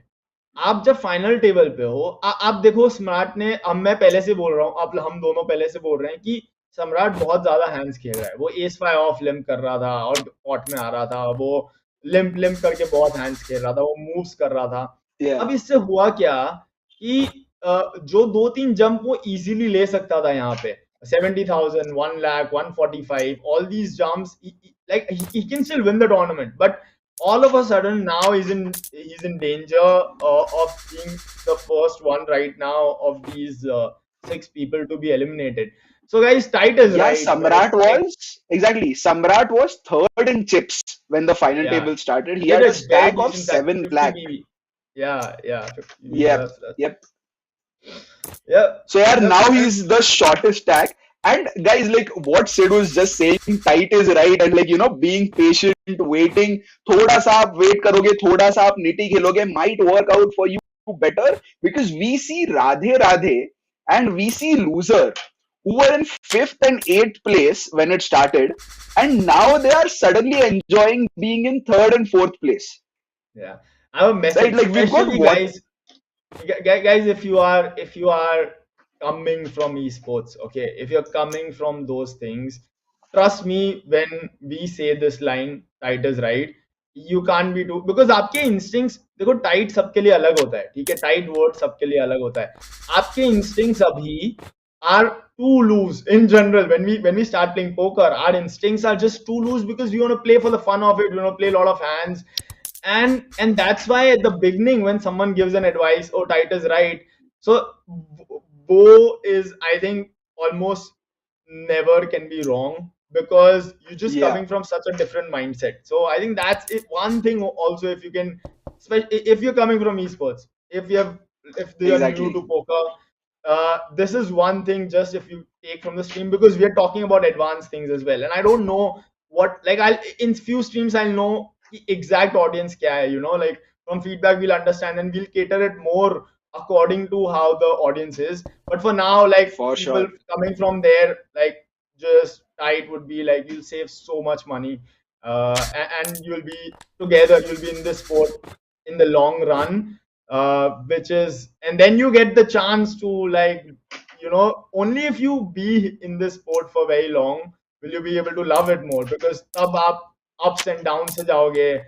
आप जब फाइनल टेबल पे हो, आप देखो स्मार्ट ने, मैं पहले से बोल रहा हूँ, हम दोनों पहले से बोल रहे हैं कि सम्राट बहुत ज्यादा हैंड्स खेल रहा है, वो एस 5 ऑफ लिम्प कर रहा था और पॉट में आ रहा था, वो लिम्प लिम्प करके बहुत हैंड्स खेल रहा था, वो मूव्स कर रहा था। Yeah. अब इससे हुआ क्या कि जो 2-3 जंप वो इजीली ले सकता था यहाँ पे, 70,000, 1 lakh, 145, all these jumps, he can still win the tournament, but all of a sudden now he's in danger of being the first one right now of these 6 people to be eliminated. So guys, tight is Yeah, right. Samrat was third in chips when the final Yeah, table started. He did had a a very stack of decent stack, 7 50 lakh. BB. Yeah, 50 BB. Yep, That's yep. yeah. So yeah, Yep. now he's the shortest stack. And guys, like what Sid was just saying, tight is right, and like being patient, waiting. थोड़ा सा आप wait करोगे, थोड़ा सा आप nitty खेलोगे, might work out for you better, because we see Radhe Radhe and we see loser who were in 5th and 8th place when it started, and now they are suddenly enjoying being in 3rd and 4th place. Yeah, I have a message, Right? Like we've got especially what? guys, if you are coming from esports, okay, if you're coming from those things, trust me when we say this line, tight is right, you can't be too, because आपके instincts, देखो tight सबके लिए अलग होता है, ठीक है, tight word सबके लिए अलग होता है, आपके instincts अभी are too loose in general. When we start playing poker, our instincts are just too loose because we want to play for the fun of it, we want to play a lot of hands, and that's why at the beginning when someone gives an advice, oh, tight is right, so Bo is, I think, almost never can be wrong, because you're just Yeah. coming from such a different mindset. So I think that's it. One thing also, if you can, if you're coming from esports, if you're Exactly. new to poker, this is one thing, just if you take from the stream, because we are talking about advanced things as well, and I don't know what, like, I'll in few streams I'll know the exact audience kya hai, like from feedback we'll understand and we'll cater it more according to how the audience is. But for now, like, For people sure. coming from there, like, just tight would be like, you'll save so much money, and you'll be together, you'll be in this sport in the long run, which is, and then you get the chance to, like, only if you be in this sport for very long will you be able to love it more, because tab aap ups and downs se jaoge,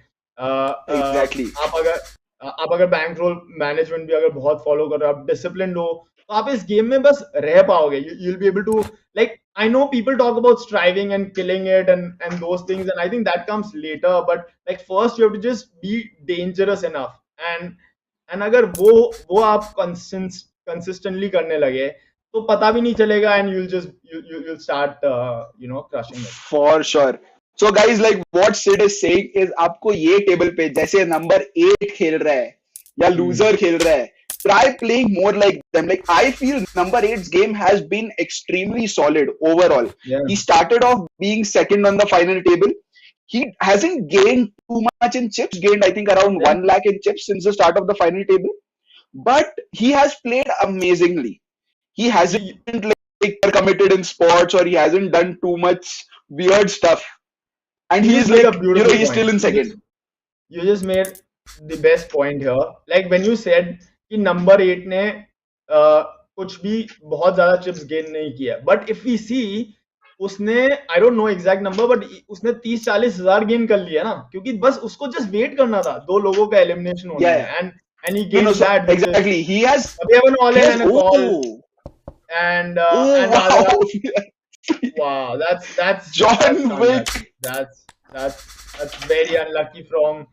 Exactly. आप अगर bankroll management भी अगर बहुत follow कर रहे हो, आप disciplined हो, तो आप इस game में बस रह पाओगे. You'll be able to, like, I know people talk about striving and killing it and those things, and I think that comes later, but like first you have to just be dangerous enough, and अगर वो आप consistently करने लगे तो पता भी नहीं चलेगा, and you'll start crushing it. For sure. So guys, like what Sid is saying is, आपको ये टेबल पे जैसे नंबर 8 खेल रहा है या लूजर खेल रहा है, try playing more like them. Like I feel number 8's game has been extremely solid overall. Yeah. He started off being second on the final table. He hasn't gained too much in chips, gained I think around 1 lakh in chips since the start of the final table. But he has played amazingly. He hasn't like committed in sports, or he hasn't done too much weird stuff. And You he's just made like, a beautiful he's point. still in second. You just made the best point here. Like when you said कि number 8 ने कुछ भी बहुत ज्यादा chips gain नहीं किया, but if we see, उसने, I don't know exact number, but उसने 30-40 हजार gain कर लिया ना, क्योंकि बस उसको just wait करना था 2 लोगों का elimination होने में, and he gained so that. exactly. He has. We have an all-in and a call, and wow. wow, that's John Wick. That's very unlucky from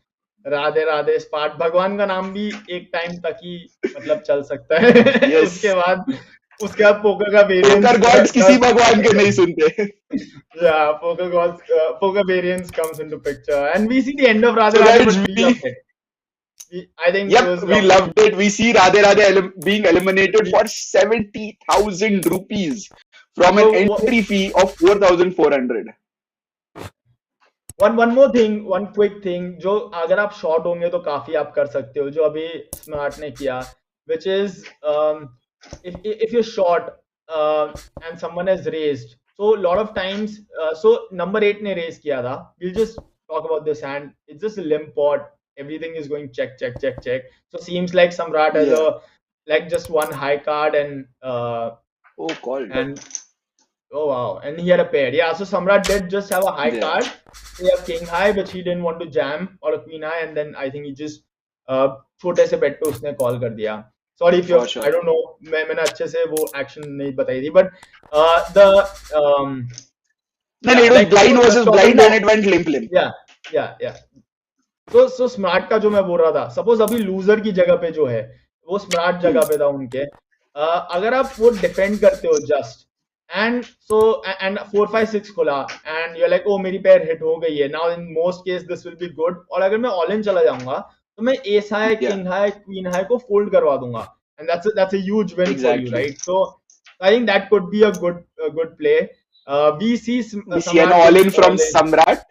Radhe Radhe स्पार्ट. भगवान का नाम भी एक टाइम तक ही मतलब चल सकता है. Yes. उसके बाद पोकर का वेरिएंस, पोकर गॉड्स किसी भगवान के नहीं सुनते. Yeah, poker variance comes into picture, and we see the end of Radhe Radhe, but we loved it. I think we loved it. We see Radhe Radhe being eliminated for 70,000 rupees from an entry fee of 4,400. One more thing, one quick thing, जो अगर आप short होंगे तो काफी आप कर सकते हो, जो अभी स्मार्ट ने किया, which is if you're short and someone has raised, so a lot of times, so number 8 ने raise किया था, we'll just talk about this hand, it's just a limp pot, everything is going check, so seems like Samrat has like just one high card and called. And Oh wow! And he had a pair. Yeah. So Samrat did just have a high Yeah. card. He had king high, which he didn't want to jam, or a queen high, and then I think he just छोटे से bet पे उसने call कर दिया. Sorry if you For sure. I don't know. मैंने अच्छे से वो action नहीं बताई थी, but the No, yeah, it was like blind so versus stop and blind go. and it went limp limp. Yeah. So smart का जो मैं बोल रहा था, सपोज अभी लूजर की जगह पे जो है वो स्मार्ट जगह पे था उनके, अगर आप वो डिफेंड करते हो जस्ट एंड सो एंड 4 5 6 खुला एंड यू लाइक ओ मेरी पैर हिट हो गई है, now in most case this will be good, और अगर मैं ऑल इन चला जाऊंगा तो मैं S high king high queen high को फोल्ड करवा दूंगा and that's a huge win for you, right? So I think that could be a good play. We see We see an all in from Samrat.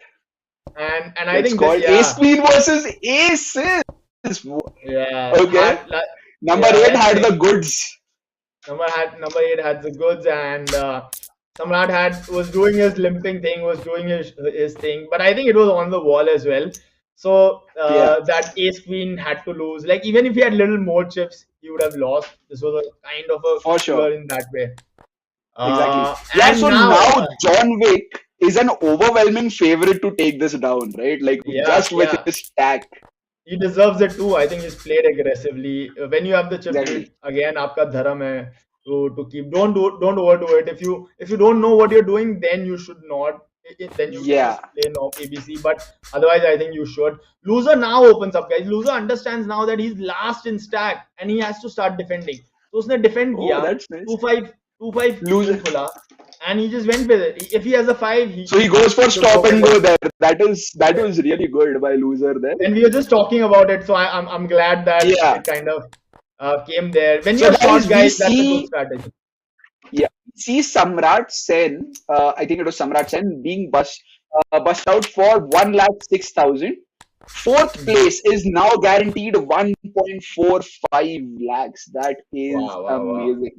And I think called Ace Queen versus Aces. Yeah. Okay. Number 8 had the goods. Number 8 had the goods, and Samrat was doing his limping thing, was doing his thing, but I think it was on the wall as well. So that Ace Queen had to lose. Like even if he had little more chips, he would have lost. This was a kind of a For sure in that way. Exactly. Yeah. So now John Wick is an overwhelming favorite to take this down, right? Like just with his stack. He deserves it too. I think he's played aggressively. When you have the chip lead, again, आपका धर्म है to keep. Don't overdo it. If you don't know what you're doing, then you should not. Then you just play no ABC. But otherwise, I think you should. Loser now opens up, guys. Loser understands now that he's last in stack and he has to start defending. So उसने defend किया. That's nice. 2-5 loser खुला. And he just went with it. If he has a 5, so he goes for stop and go there. That was really good by loser there. And we were just talking about it, so I'm glad that it kind of came there. When you're short, guys, that's a good strategy. Yeah, see Samrat Sen. I think it was Samrat Sen being bust out for 1,06,000. Fourth place is now guaranteed 1.45 lakhs. That is amazing.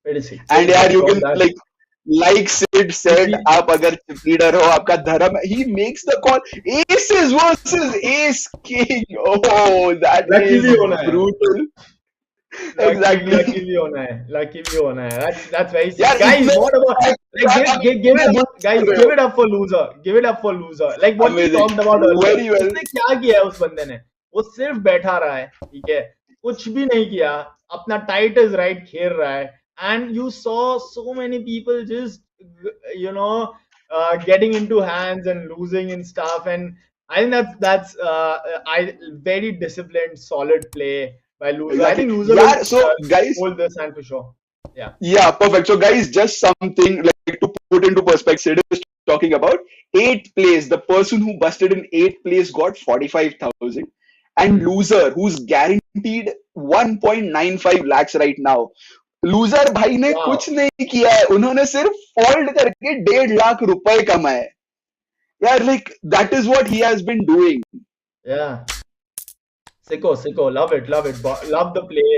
And yeah, you can like Sid said, आप अगर leader हो, आपका धर्म, he makes the call. Aces versus Ace King. Oh, that is brutal. Exactly. Lucky भी होना है. That's very sick. Guys, what about give it up, guys? Give it up for loser. Give it up for loser. Like what we talked about earlier. Very well. उसने क्या किया है उस बंदे ने? वो सिर्फ बैठा रहा है, ठीक है? कुछ भी नहीं किया. अपना tight is right खेल रहा है. And you saw so many people just, getting into hands and losing and stuff. And I think that's very disciplined, solid play by loser. Exactly. I think loser will guys, hold this hand for sure. Yeah. Yeah, perfect. So guys, just something like to put into perspective, is talking about 8th place. The person who busted in 8th place got 45,000, and loser who's guaranteed 1.95 lakhs right now. Loser भाई ने कुछ नहीं किया है, उन्होंने सिर्फ fold करके 1.5 लाख रुपए कमाए यार. Like that is what he has been doing. Sicko, love it, love the play.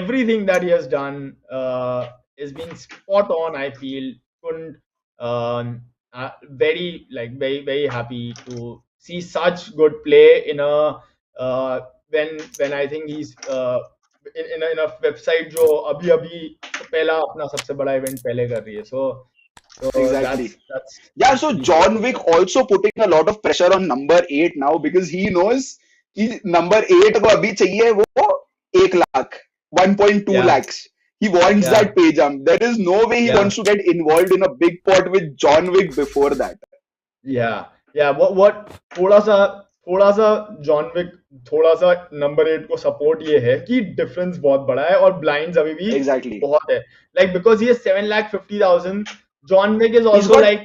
Everything that he has done has been spot on. I feel very very happy to see such good play in a when I think he's in a website जो अभी पहला अपना सबसे बड़ा event पहले कर रही है. So exactly. So John Wick also putting a lot of pressure on number 8 now, because he knows कि number 8 को अभी चाहिए वो 1 lakh 1.2 lakhs. He wants that pay jump. There is no way he wants to get involved in a big pot with John Wick before that. What थोड़ा सा John Wick थोड़ा सा number 8 को सपोर्ट ये है कि डिफरेंस बहुत बड़ा है और ब्लाइंड्स अभी भी बहुत है. Like because he 7,50,000. John Wick is also like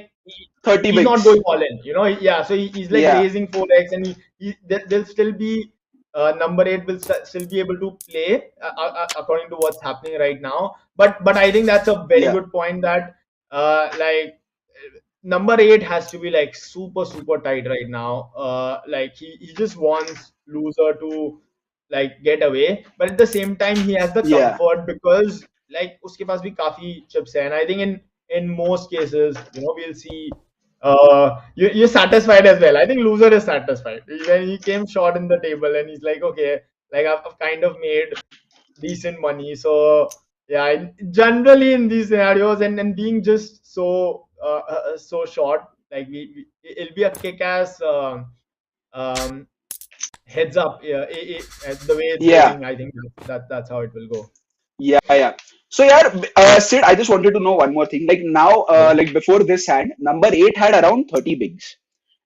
30 he's not going all in, so he's like raising 4x, and there'll still be number 8 will still be able to play according to what's happening right now. But I think that's a very good point, that like number 8 has to be like super tight right now. Like he just wants loser to like get away, but at the same time he has the comfort because like uske paas bhi काफी chips hai, and I think in most cases we'll see you're satisfied as well. I think loser is satisfied when he came short in the table and he's like, okay, like I've kind of made decent money, so Yeah, generally in these scenarios and being just so short, like it'll be a kick-ass um, heads up. Yeah, the way it's Yeah, going, I think that's how it will go. yeah. So yeah, Sid, I just wanted to know one more thing. Like now, Yeah. like before this hand, number 8 had around 30 bigs.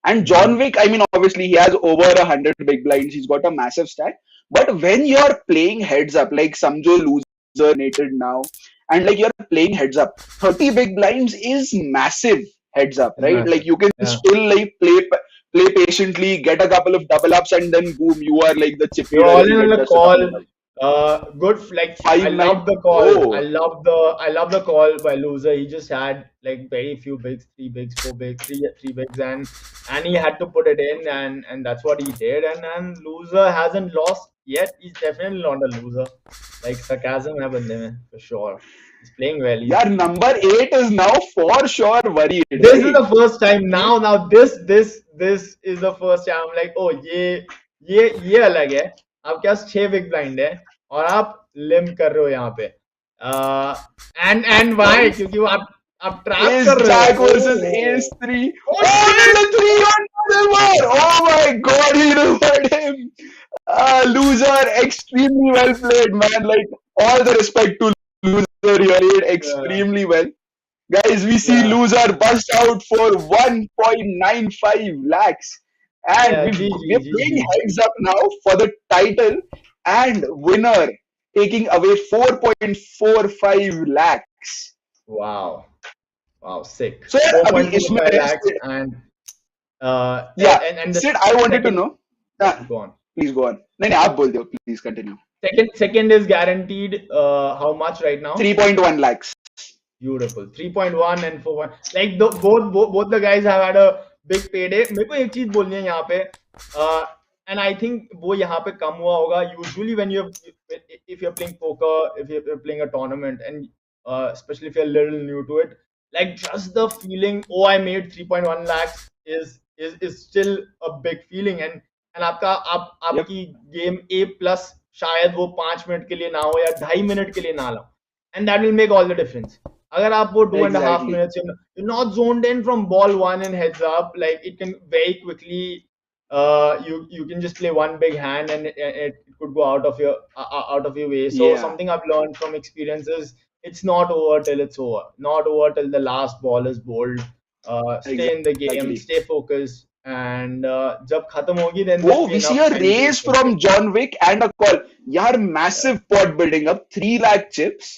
And Mm-hmm. John Wick, I mean, obviously he has over 100 big blinds. He's got a massive stack. But when you're playing heads up, like Samjo loser nated now, and like you're playing heads up, 30 big blinds is massive heads up, It's right? Like massive. you can Yeah. still like play patiently, get a couple of double ups, and then boom, you are like the chip You're leader all and in on get the dusted up in a call. bag. Good. Like I 5-9. love the call. Oh, I love the call by loser. He just had like very few bigs, three bigs, four bigs, three bigs, and he had to put it in, and that's what he did. And loser hasn't lost yet. He's definitely not a loser. Like sarcasm hai bande mein for sure. He's playing well. yeah, number 8 is now for sure worried, This is right? the first time He, now this is the first time I'm like, oh ये अलग है. आपके पास 6 big blind है और आप लिम कर रहे हो यहाँ पे. And why? guys, क्योंकि वो आप ट्रैप Ace कर रहे Jack हो. versus Ace Oh, 3. oh Oh, shit. there's a 3 on the river. Oh my god, he reversed him. Loser, extremely well played, man. Like, all the respect to loser, he played Yeah, extremely well. Guys, we see yeah, loser bust out for 1.95 lakhs. And yeah. GG, we're playing GG. heads up now for the title and winner taking away 4.45 lakhs. Wow, wow, sick. So यार अभी इसमें 4.45 lakhs Sid, and yeah, and the Sid, I wanted to second. know. Go on. Please go on. नहीं नहीं आप बोल दो. Please continue. Second is guaranteed. How much right now? 3.1 lakhs. Beautiful. 3.1 and 4. Like both the guys have had a big payday. मेरे को एक चीज बोलनी है यहाँ पे. And I think वो यहाँ पे कम हुआ होगा. Usually when if you're playing poker, if you're playing a tournament, and especially if you're a little new to it, like just the feeling, oh, I made 3.1 lakhs is still a big feeling. And Yep. आपकी game A+ शायद वो 5 minute के लिए ना हो या 2.5 minute के लिए ना लो. And that will make all the difference. अगर आप वो 2.5 Exactly. minutes, you're not zoned in from ball one and heads up, like it can very quickly, you can just play one big hand and it could go out of your way. So Yeah. something I've learned from experience is it's not over till it's over, not over till the last ball is bowled. Stay in the game, Exactly. stay focused, and जब खत्म होगी then Oh, there'll be we see enough a time to raise think. from John Wick and a call. Yaar, massive pot building up. 3 lakh chips.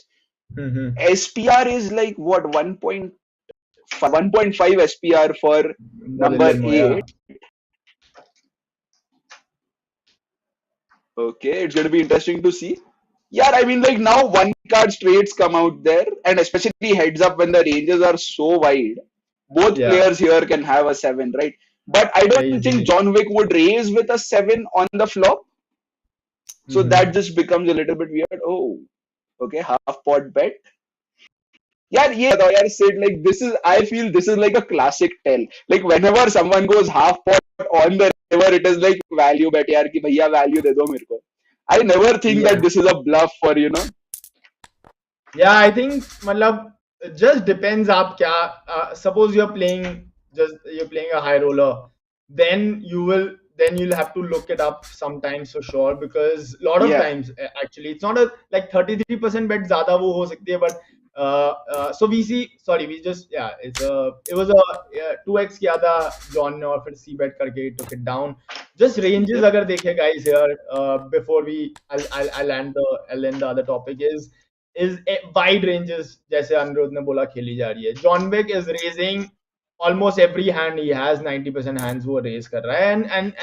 Mhm. SPR is like what 1.5 SPR for number Model, yeah. 8. Okay, it's going to be interesting to see. Yeah, I mean, like now one card straights come out there, and especially heads up when the ranges are so wide. Both Yeah, players here can have a 7, right? But I don't think easily. John Wick would raise with a 7 on the flop. So Mhm. that just becomes a little bit weird. Oh, okay, half pot bet. Yeah, yeah, said like this is. I feel this is like a classic tell. Like whenever someone goes half pot on the river, it is like value bet. यार कि भैया value दे दो मेरे को. I never think Yeah. that this is a bluff for Yeah, I think matlab it just depends आप क्या suppose you're playing a high roller, then you'll have to look it up sometimes for sure, because a lot of yeah. times actually it's not a like 33% bet ज़्यादा वो हो सकती है, but so we just it was a 2x किया था John ने और फिर C bet करके took it down. Just ranges Yep. अगर देखे guys here, before I'll end the other topic is wide ranges जैसे अनिरुद्ध ने बोला खेली जा रही है. John Wick is raising almost every hand he has. 90% hands वो raise कर रहा है,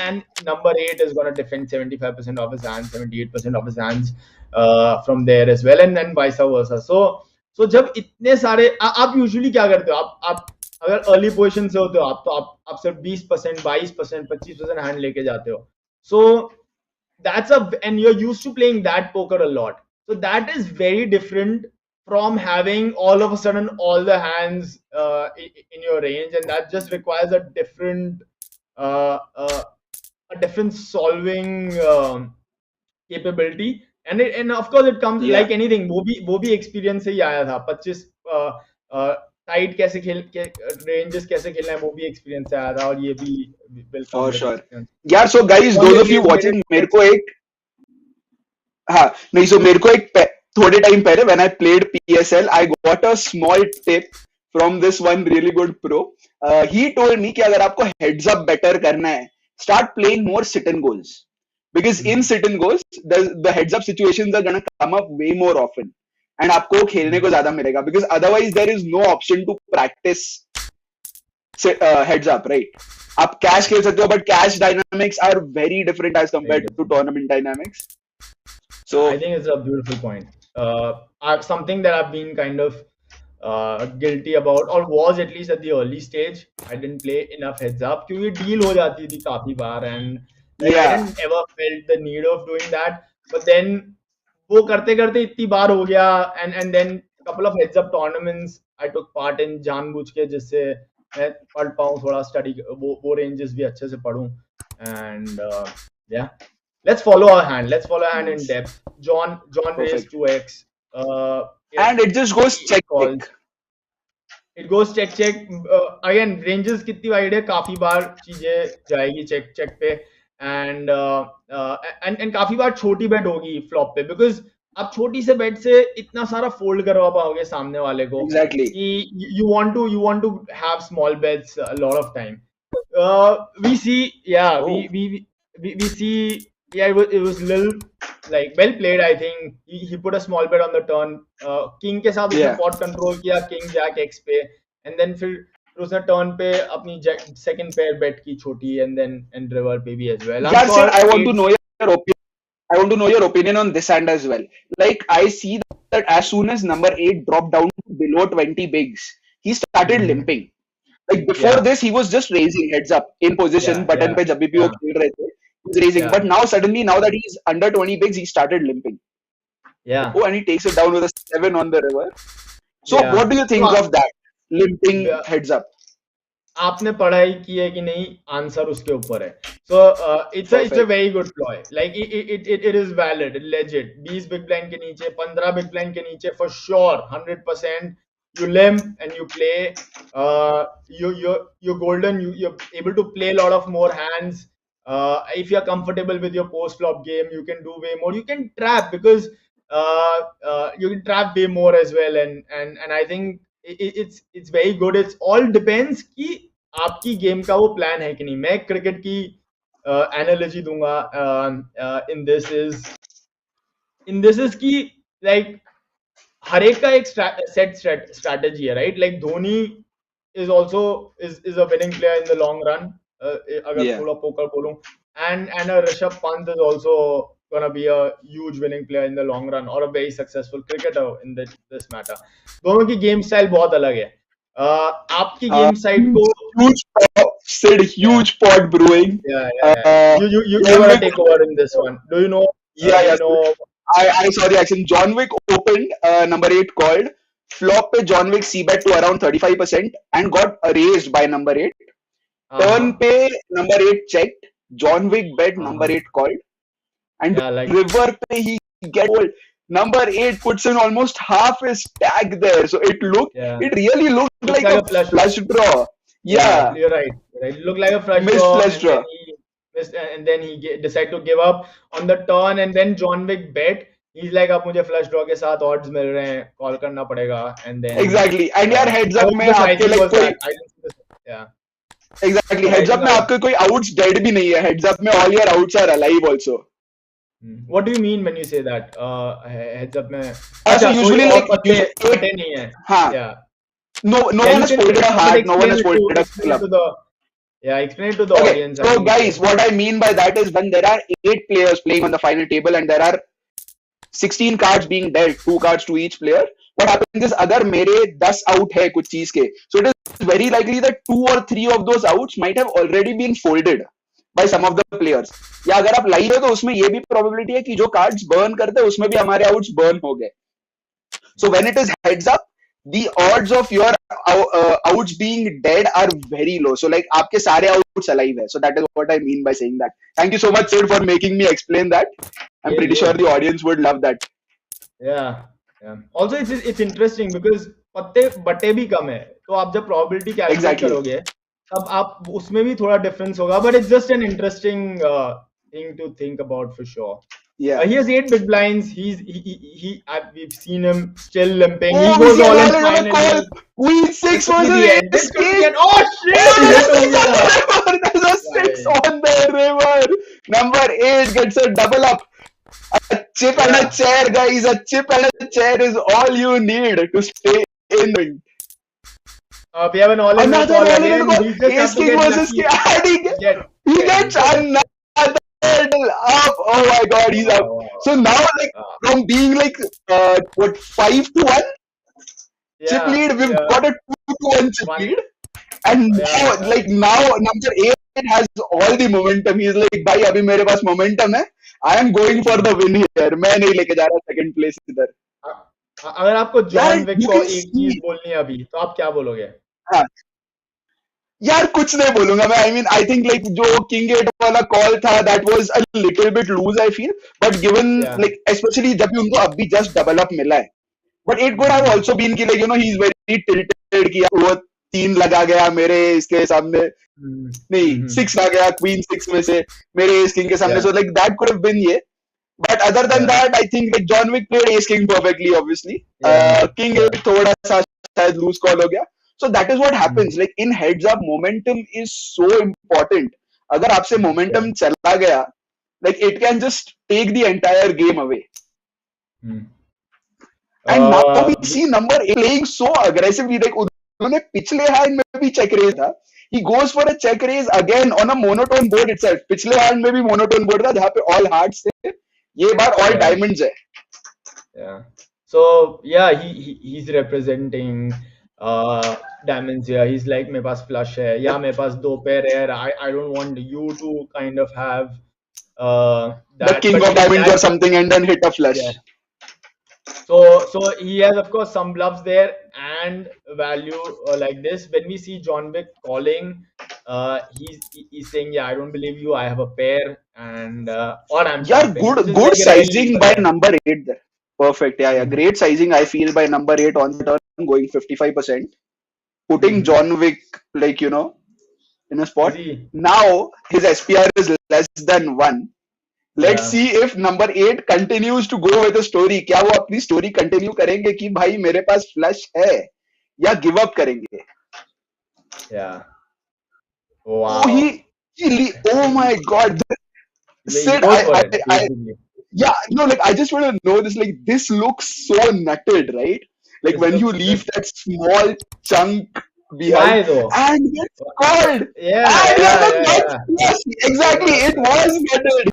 and number 8 is going to defend 75% of his hands, 78% of his hands from there as well, and then vice versa. So जब इतने सारे आप usually क्या करते हो, आप अगर अर्ली पोजीशन से होते हो आप सिर्फ 20%, 22%, 25% हैंड लेके जाते हो. So and you're used to playing that poker a lot. So that is very different from having all of a sudden all the hands in your range, and that just requires a different solving capability. and of course it comes Yeah. like anything. वो भी experience से ही आया था. 25 tight कैसे खेल के ranges कैसे खेलना है वो भी एक्सपीरियंस से आया था, और ये भी will come For with sure. experience. यार so guys, those of you watching, मेरे को एक हाँ नहीं so मेरे को एक थोड़े टाइम पहले when I played PSL, I got a small tip from this one really good pro. He told me कि अगर आपको heads up better करना है, start playing more sit and goals, because in sit and goals the heads up situations are gonna come up way more often, and आपको खेलने को ज्यादा मिलेगा, because otherwise there is no option to practice heads up, right? आप cash खेल सकते हो, but cash dynamics are very different as compared to tournament dynamics. So I think it's a beautiful point. Something that I've been kind of guilty about, or was at least at the early stage. I didn't play enough heads up क्योंकि deal हो जाती थी काफी बार, and like, I didn't ever felt the need of doing that. But then वो करते करते इतनी बार हो गया, and then couple of heads up tournaments I took part in जानबूझ के, जिससे मैं पढ़ पाऊँ थोड़ा, स्टडी वो ranges भी अच्छे से पढ़ूँ, and yeah. Let's follow our hand. Let's follow our hand in depth. John raised 2x. And it just goes check. It goes check. Again, ranges कितनी wide है, काफी बार चीजें जाएगी check पे, and काफी बार छोटी bet होगी flop पे, because आप छोटी से bet से इतना सारा fold करवा पाओगे सामने वाले को. Exactly. कि you want to have small bets a lot of time. We see, yeah, we see. Yeah, it was little like well played. I think he put a small bet on the turn. King के साथ उसने pot control किया, king jack x पे, and then फिर उसने turn पे अपनी second pair bet की छोटी, and then and river पे भी as well. Yeah, sir, I want to know your opinion. I want to know your opinion on this hand as well. Like, I see that as soon as number 8 dropped down below 20 bigs, he started limping. Like before this, he was just raising heads up in position. Button पे जब भी वो खेल रहे थे, he's raising. But now suddenly, now that he's under 20 bigs, he started limping. Yeah. Oh, and he takes it down with a 7 on the river. So what do you think of that? Limping heads up. आपने पढ़ाई की है कि नहीं, answer उसके ऊपर है. So it's a very good ploy. Like it is valid, legit. 20 big blind के नीचे, 15 big blind के नीचे, for sure, 100%. You limp and you play. You're golden. You're able to play a lot of more hands. If you're comfortable with your post flop game, you can do way more. You can trap, because you can trap way more as well. And I think it's very good. It's all depends कि आपकी game का वो plan है कि नहीं. मैं cricket की analogy दूंगा in this is कि like हर एक का एक set strategy है, right? Like Dhoni is also is a winning player in the long run. अगर full of poker बोलूं, and a Rishabh Pant is also gonna be a huge winning player in the long run, or a very successful cricketer in this matter. दोनों की game style बहुत अलग है. आपकी game side को huge pot brewing. You wanna take over in this one? Do you know? I saw the action. John Wick opened, number 8 called. Flop पे John Wick c-bet to around 35% and got raised by number 8. Turn पे number 8 checked. John Wick bet, number 8 called. And river pe he get old. Number 8 puts in almost half his stack there. So it really looked like a flush draw. Yeah. You're right. It looked like a flush draw. And then he decided to give up on the turn, and then John Wick bet. He's like, अब मुझे flush draw के साथ odds मिल रहे हैं, call करना पड़ेगा, and then exactly. And यार heads up में आपके like कोई exactly heads up में आपके कोई outs dead भी नहीं है. Heads up में all your outs are alive also. What do you mean when you say that? Heads up में so usually like पते नहीं है. Yeah. No one has folded a heart. No one has folded a club. Explain it to the audience. So guys, what I mean by that is when there are 8 players playing on the final table and there are 16 cards being dealt, 2 cards to each player, what happens is अगर मेरे 10 out है कुछ चीज के, so it is very likely that 2 or 3 of those outs might have already been folded by some of the players. या अगर आप live है तो उसमें ये भी probability है कि जो cards burn करते हैं उसमें भी हमारे outs burn हो गए. So when it is heads up, the odds of your outs being dead are very low. So like आपके सारे outs alive है. So that is what I mean by saying that. Thank you so much, Sid, for making me explain that. I'm pretty sure the audience would love that. Yeah. Also it's interesting because पत्ते बटे भी कम है, तो आप जब probability calculate Exactly. करोगे तब आप उसमें भी थोड़ा difference होगा, but it's just an interesting thing to think about for sure. Yeah. He has 8 big blinds. We've seen him still limping. Oh, He goes all in call. finally. Queen 6 This could be versus the end. This could be the end. Oh shit! There's a 6 on the river. Number 8 gets a double up. A chip and a chair, guys. A chip and a chair is all you need to stay in the wind. We have an all-in Another call all-in again. call. He just has to King get versus lucky. He gets another up. Oh my god, he's up. So now, like, from being like, 5-1 chip lead, we've got a 2-1 chip lead. And now number 8 has all the momentum. He's like, भाई अभी मेरे पास momentum है. I am going for the win here. मैं नहीं लेके जा रहा second place इधर. अगर आपको जॉन विक को एक चीज बोलनी है अभी, तो आप क्या बोलोगे? हाँ यार कुछ नहीं बोलूंगा मैं. I mean, I think like जो King 8 वाला call था, that was a little bit loose, I feel. But given like especially जब भी उनको अभी just double up मिला है, but it could have also been कि like you know he's very tilted कि वो 3 लगा गया मेरे इसके सामने, नहीं 6 लगा गया Queen 6 में से मेरे Ace King के सामने, so like that could have been ये. But other than that, I think like John Wick played Ace King perfectly, obviously. King 8 थोड़ा सा शायद loose call हो गया. So that is what happens. Like in heads up, momentum is so important. अगर आपसे momentum चला गया, like it can just take the entire game away. And now we see number 8 playing so aggressively. Like उन्होंने पिछले hand में भी check raise था. He goes for a check raise again on a monotone board itself. पिछले hand में भी monotone board था जहाँ पे all hearts थे. ये बार all diamonds है. Yeah. So yeah, he's representing diamonds here. He's like मेरे पास flush है या मेरे पास 2 pair है. I don't want you to kind of have that, the king of diamonds or something and then hit a flush. Yeah. So he has of course some bluffs there and value like this. When we see John Wick calling, he's saying, yeah, I don't believe you, I have a pair, and or I'm good like sizing by number 8 there. Perfect. Yeah, great sizing I feel by number 8 on the turn, going 55%, putting John Wick like you know in a spot. Now his SPR is less than 1. Let's see if number 8 continues to go with a story. क्या वो अपनी story continue करेंगे कि भाई मेरे पास flush है, या give up करेंगे? Yeah. Wow. Oh my god. Sid, yeah, no, like I just want to know this. Like this looks so nutted, right? Like this when you leave that small chunk behind and gets called. Exactly, it was nutted.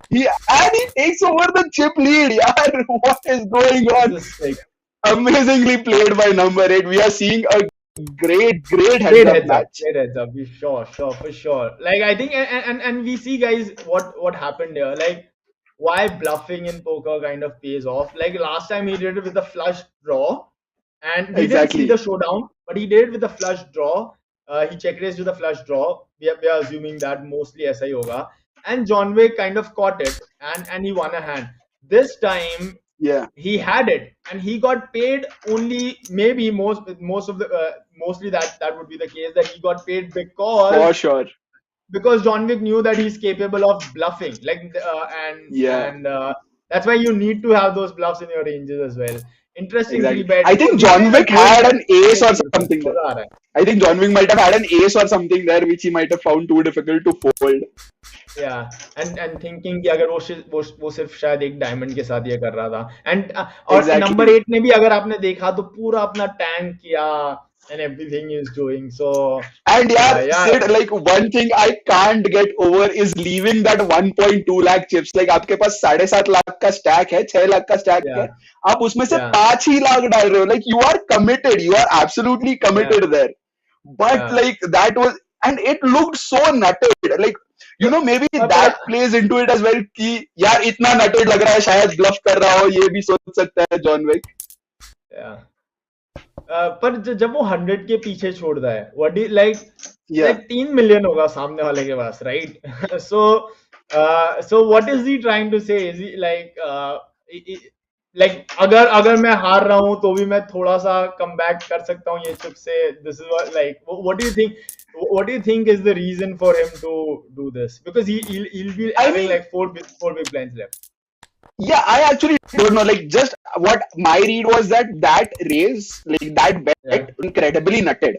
And he takes over the chip lead. Yaar, what is going on? Amazingly played by number 8. We are seeing a great heads up match. Great heads up, sure, for sure. Like I think, and we see guys what happened here. Like why bluffing in poker kind of pays off. Like last time he did it with a flush draw, and we didn't see the showdown, but he did it with a flush draw. He check raised with a flush draw. We are assuming that mostly ऐसा ही होगा. And John Wick kind of caught it, and he won a hand. This time, he had it, and he got paid only maybe mostly that would be the case, that he got paid because for sure. Because John Wick knew that he's capable of bluffing, and that's why you need to have those bluffs in your ranges as well. Interestingly, I think John Wick had an ace or something there. I think John Wick might have had an ace or something there, which he might have found too difficult to fold. Yeah, and thinking कि अगर वो सिर्फ शायद एक diamond के साथ ये कर रहा था, and और नंबर 8 ने भी अगर आपने देखा तो पूरा अपना टैंक किया and everything is doing so. And Sid, like one thing I can't get over is leaving that 1.2 lakh chips. Like आपके पास 7.5 लाख का stack है, 6 लाख का stack है, आप उसमें से 5 ही लाख डाल रहे हो. Like you are committed, you are absolutely committed there. But like that was, and it looked so nutted. Like you know maybe that plays into it as well कि यार इतना nutted लग रहा है, शायद bluff कर रहा हो, ये भी सोच सकता है John Wick. Yeah. पर जब वो 100 के पीछे छोड़ता है, what do you like 3 million होगा सामने वाले के पास, right? So So what is he trying to say? Is he like like अगर मैं हार रहा हूँ तो भी मैं थोड़ा सा कम बैक कर सकता हूँ ये चुप से. This is what do you think? What do you think is the reason for him to do this? Because he'll be having like four big blinds left. Yeah, I actually don't know. Like, just what my read was that raise, like that bet, incredibly nutted,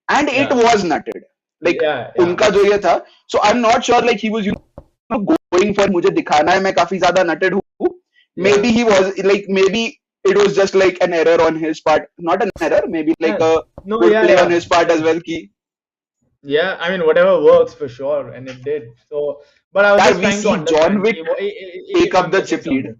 and it was nutted. Like, उनका जो ये था. So I'm not sure. Like, he was going for मुझे दिखाना है मैं काफी ज्यादा nutted हूँ. Maybe he was like, maybe it was just like an error on his part. Not an error. Maybe like a good play on his part as well. Yeah, I mean whatever works for sure, and it did. So, but I was just trying to understand. John Wick take up the chip lead.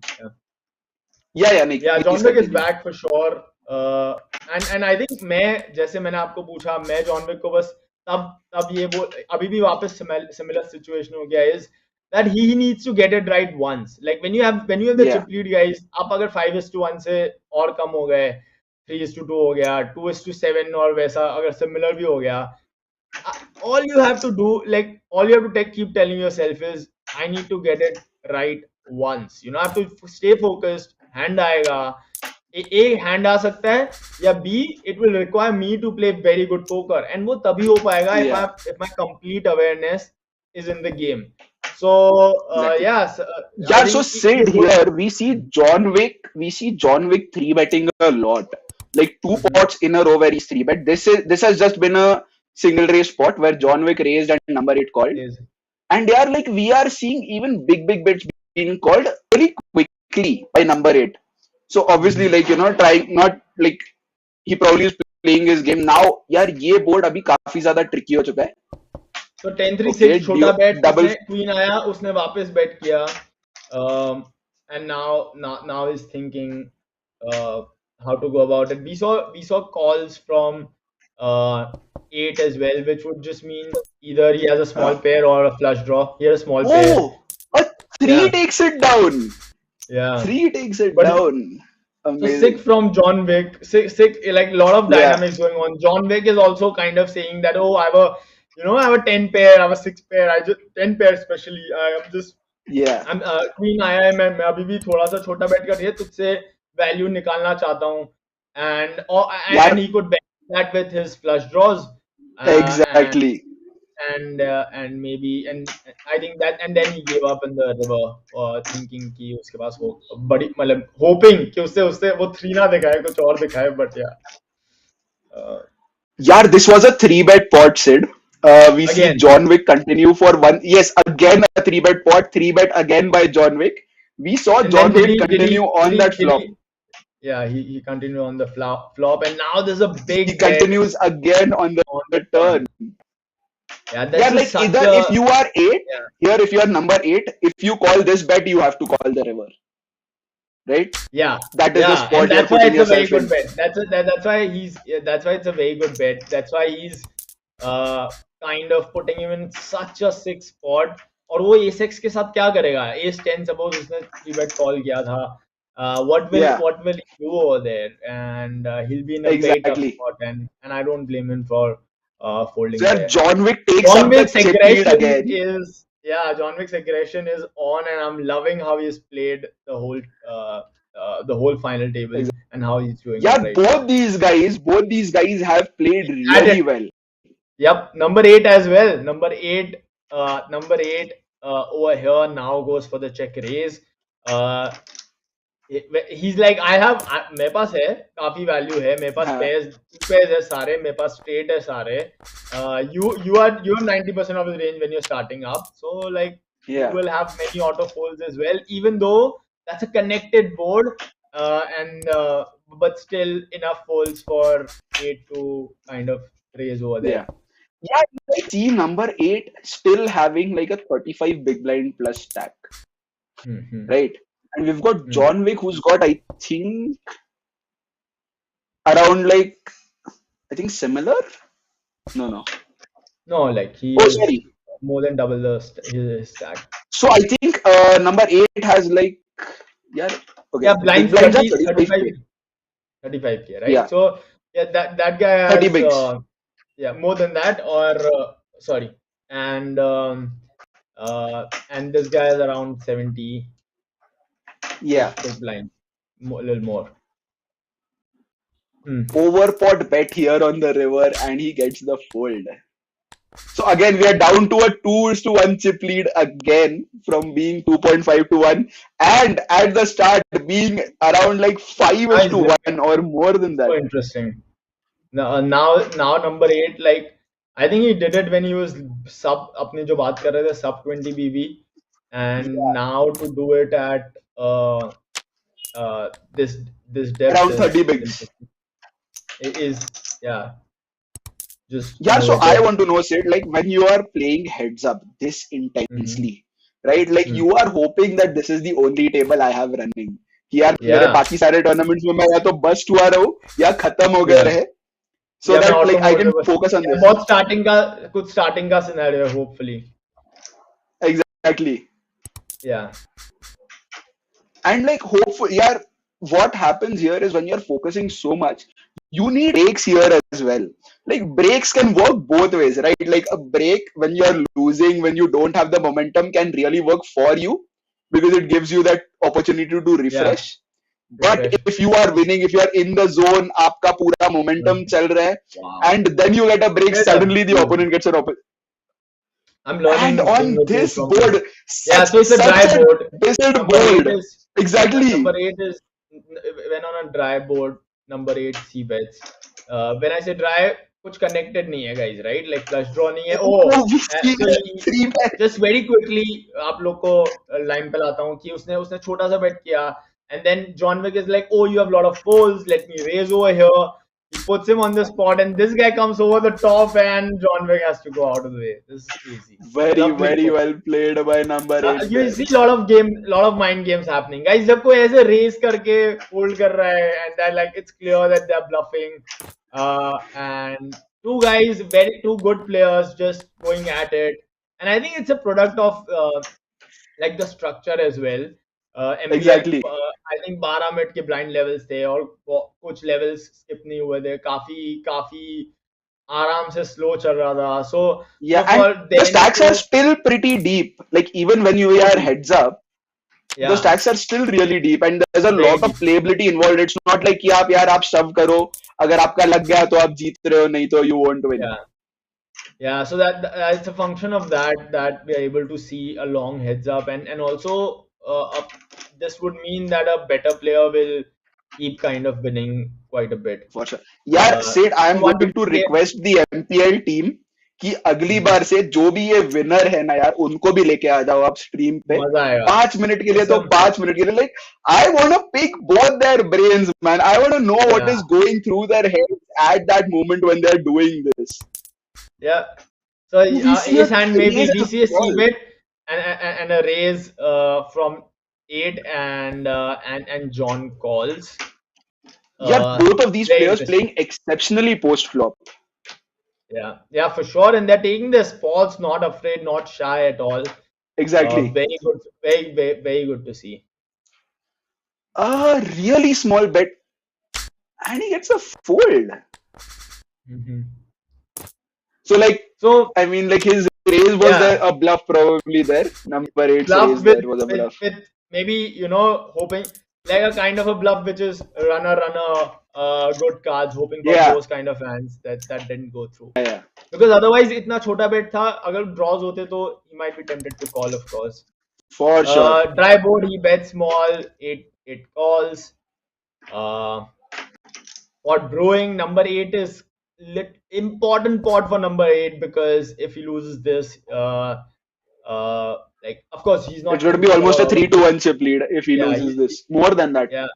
John Wick is back for sure. And I think मैं जैसे मैंने आपको पूछा मैं John Wick को बस तब ये अभी भी वापस similar situation हो गया is that he needs to get it right once. Like when you have the chip lead guys, आप अगर 5:1 से और कम हो गए, 3:2 हो गया, 2:7 और वैसा अगर similar भी हो गया, all you have to do, like all you have to keep telling yourself is I need to get it right once. You know, I have to stay focused. Hand आएगा, A hand आ सकता है या B it will require me to play very good poker, and वो तभी हो पाएगा if my complete awareness is in the game. So so Sid, here we see John Wick 3-betting a lot, like 2 pots in a row where he's 3-bet. This has just been a single raise spot where John Wick raised and number 8 called, and they are like we are seeing even big bets being called very quickly by number 8. So obviously, like, you know, trying not like he probably is playing his game now. यार ये board अभी काफी ज्यादा tricky हो चुका है. So 10-3-6 छोटा bet, double queen आया, उसने वापस bet किया, and now he's thinking how to go about it. We saw calls from 8 as well, which would just mean either he has a small pair or a flush draw. He has a small pair. A 3 takes it down. Yeah, 3 takes it down. Amazing. So sick from John Wick. Sick, like a lot of dynamics going on. John Wick is also kind of saying that, oh, I have a 10 pair, I have a 6 pair, 10 pair especially. I'm queen आया है, मैं अभी भी थोड़ा सा छोटा bet कर रही है, तुझसे value निकालना चाहता हूँ, and he could bet that with his flush draws. Exactly. And I think that, and then he gave up in the river, thinking कि उसके पास वो बड़ी मतलब hoping कि उससे वो 3 ना दिखाए, कुछ और दिखाए, but this was a 3-bet pot, Sid. We see John Wick continue for one. Yes, again a 3-bet pot, 3-bet again by John Wick. We saw John Wick continue on that flop. He continued on the flop, and now there's a big. He continues again on the turn. Like either if you are 8 here, if you are number 8, if you call this bet, you have to call the river, right? That is the spot. And that's why it's a very good bet. That's why it's a very good bet. That's why he's kind of putting him in such a sick spot. और वो ace-x के साथ क्या करेगा? ace-10 suppose उसने 3-bet call किया था. What will he do over there? And he'll be in a very tough spot, and I don't blame him for folding. So John Wick takes up the chip lead again. John Wick's aggression is on, and I'm loving how he's played the whole final table and how he's doing. Both these guys have played really well. Yep, number 8 as well. Number 8 over here now goes for the check raise. He's like, मेरे पास है काफी value है, मेरे पास pairs है सारे, मेरे पास straight है सारे. You are 90% of his range when you're starting up, so like you will have many auto folds as well, even though that's a connected board, but still enough folds for 8 to kind of raise over there. I see number 8 still having like a 35 big blind plus stack, right? And we've got John Wick, who's got, I think, around like, similar? No, like he more than double his stack. So I think number 8 has like, blinds 35k, right? Yeah. So that guy has 30 bigs. More than that, or sorry, and And this guy is around 70 Yeah. big blind, a little more. Overpot bet here on the river, and he gets the fold. So again, we are down to a 2-1 chip lead again from being 2.5 to 1, and at the start being around like 5 Nice to limping. 1 or more than that. So interesting. Now number 8, like I think he did it when he was sub अपने जो बात कर रहे थे sub 20 BB, and now to do it at this depth Around 30 bigs. is yeah, just Yeah, so I innovative. want to know, Sid, like when you are playing heads up this intensely, right? Like Hmm. you are hoping that this is the only table I have running. कि यार मेरे Yeah, बाकी सारे tournaments में मैं या तो bast हुआ रहूं या खत्म हो गया yeah. रहे, so या मैं that auto like I mode can में बस focus on या this. बहुत स्टार्टिंग का सिनेरियो है होपफुली. Exactly. या And like hopefully, yeah, what happens here is when you're focusing so much, you need breaks here as well. Like breaks can work both ways, right? Like a break when you're losing, when you don't have the momentum, can really work for you because it gives you that opportunity to या refresh. But refresh. if you are winning, if you are in the zone, आपका पूरा momentum चल रहा है, Wow. and then you get a break, Get a suddenly the break. opponent gets an opportunity. I'm And learning on bingo too this from you. board, Yeah, so it's a such dry a board. decent Number 8 board. is Exactly. when on a dry board, number 8 C bets. When I say dry, कुछ connected नहीं है guys, right? Like flush draw नहीं है. Oh, we see So that three bet. just very quickly आप लोग को line पे लाता हूँ कि उसने छोटा सा bet किया, and then John Wick is like, oh, you have a lot of folds, let me raise over here. He puts him on the spot, and this guy comes over the top, and John Wick has to go out of the way. This is crazy. Very, Love playing very poker. well played by number 8 You there. see lot of mind games happening, guys. जब कोई ऐसे raise करके hold कर रहा है, and that like it's clear that they're bluffing, and two good players just going at it, and I think it's a product of like the structure as well. MPL, Exactly. I think 12 minute के blind levels थे और कुछ levels skip नहीं हुए थे, काफी आराम से slow चल रहा था. Yeah, So and for the them stacks are to still pretty deep. Like even when you are heads up, the yeah, stacks are still really deep, and there's a very lot of deep. playability involved. It's not like कि आप यार आप shove करो, अगर आपका लग गया तो आप जीत रहे हो, नहीं तो you won't win. Yeah, so that it's a function of that we are able to see a long heads up, and also this would mean that a better player will keep kind of winning quite a bit. For sure. यार Sid, I So am going to 150K request the MPL team कि अगली बार से जो भी ये winner है ना यार उनको भी लेके आ जाओ आप स्ट्रीम पे मजा आएगा. 5 मिनट के लिए तो Some 5 मिनट के लिए like I want to pick both their brains man I want to know what yeah, is going through their heads at that moment when they are doing this yeah. So we see a his hand maybe raise we and see a C call bet and a raise from 8 and John calls. यार both of these Very players interesting. playing exceptionally post flop Yeah, for sure. And they're taking their spots, not afraid, not shy at all. exactly Very good, very good to see. a really small bet and he gets a fold so like So I mean, like his raise was yeah, there, a bluff probably there. Number 8's bluff raise there was a bluff. with maybe hoping like a kind of a bluff which is runner, good cards, hoping for Yeah, those kind of hands that didn't go through. yeah, Because otherwise, इतना छोटा bet था. अगर draws होते तो he might be tempted to call, of course. for sure. Dry board, he bets small. Eight calls. Pot brewing, number 8 is important pot for number 8 because if he loses this, like of course he's not It's going to going be to almost a cover. 3-1 chip lead if he Yeah, loses this. More than that. yeah,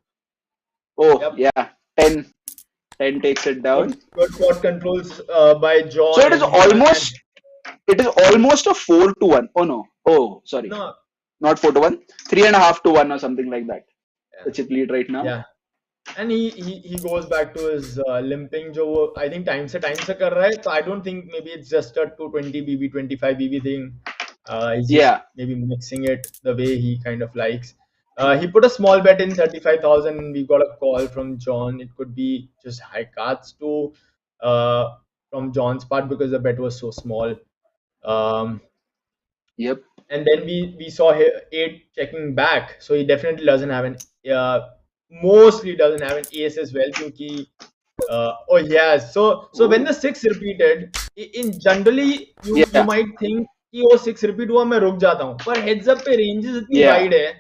Oh, yep. yeah. 10. 10 takes it down. Good pot controls by John. So it is almost a 4-1. Oh no. Oh, sorry. No, Not 4-1. 3.5-1 or something like that. yeah. The chip lead right now. Yeah. And he goes back to his limping जो वो I think time से कर रहा है. So I don't think maybe it's just a 220 BB 25 BB thing. He's Yeah. just maybe mixing it the way he kind of likes. He put a small bet in 35,000 and we got a call from John. It could be just high cards too from John's part because the bet was so small. Yep. And then we saw 8 checking back, so he definitely doesn't have an mostly doesn't have an ace as well, क्योंकि oh yeah, so when the 6 repeated, in generally you Yeah. might think कि वो 6 repeat हुआ मैं रुक जाता हूँ, पर heads up पे ranges इतनी Yeah. wide है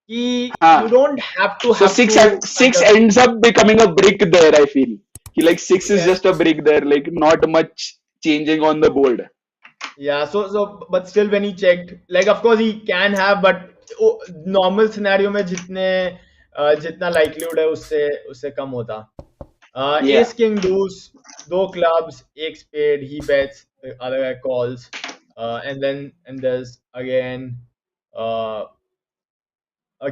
कि हाँ. you don't have to So six kind of, ends up becoming a brick there. I feel. Like 6 is yeah, just a brick there. Like not much changing on the board. yeah, so but still when he checked, like of course he can have, but normal scenario में जितना likelihood है उससे कम होता. Yeah. Ace king deuce, 2 clubs, एक spade, he bets, the other guy calls, and there's again a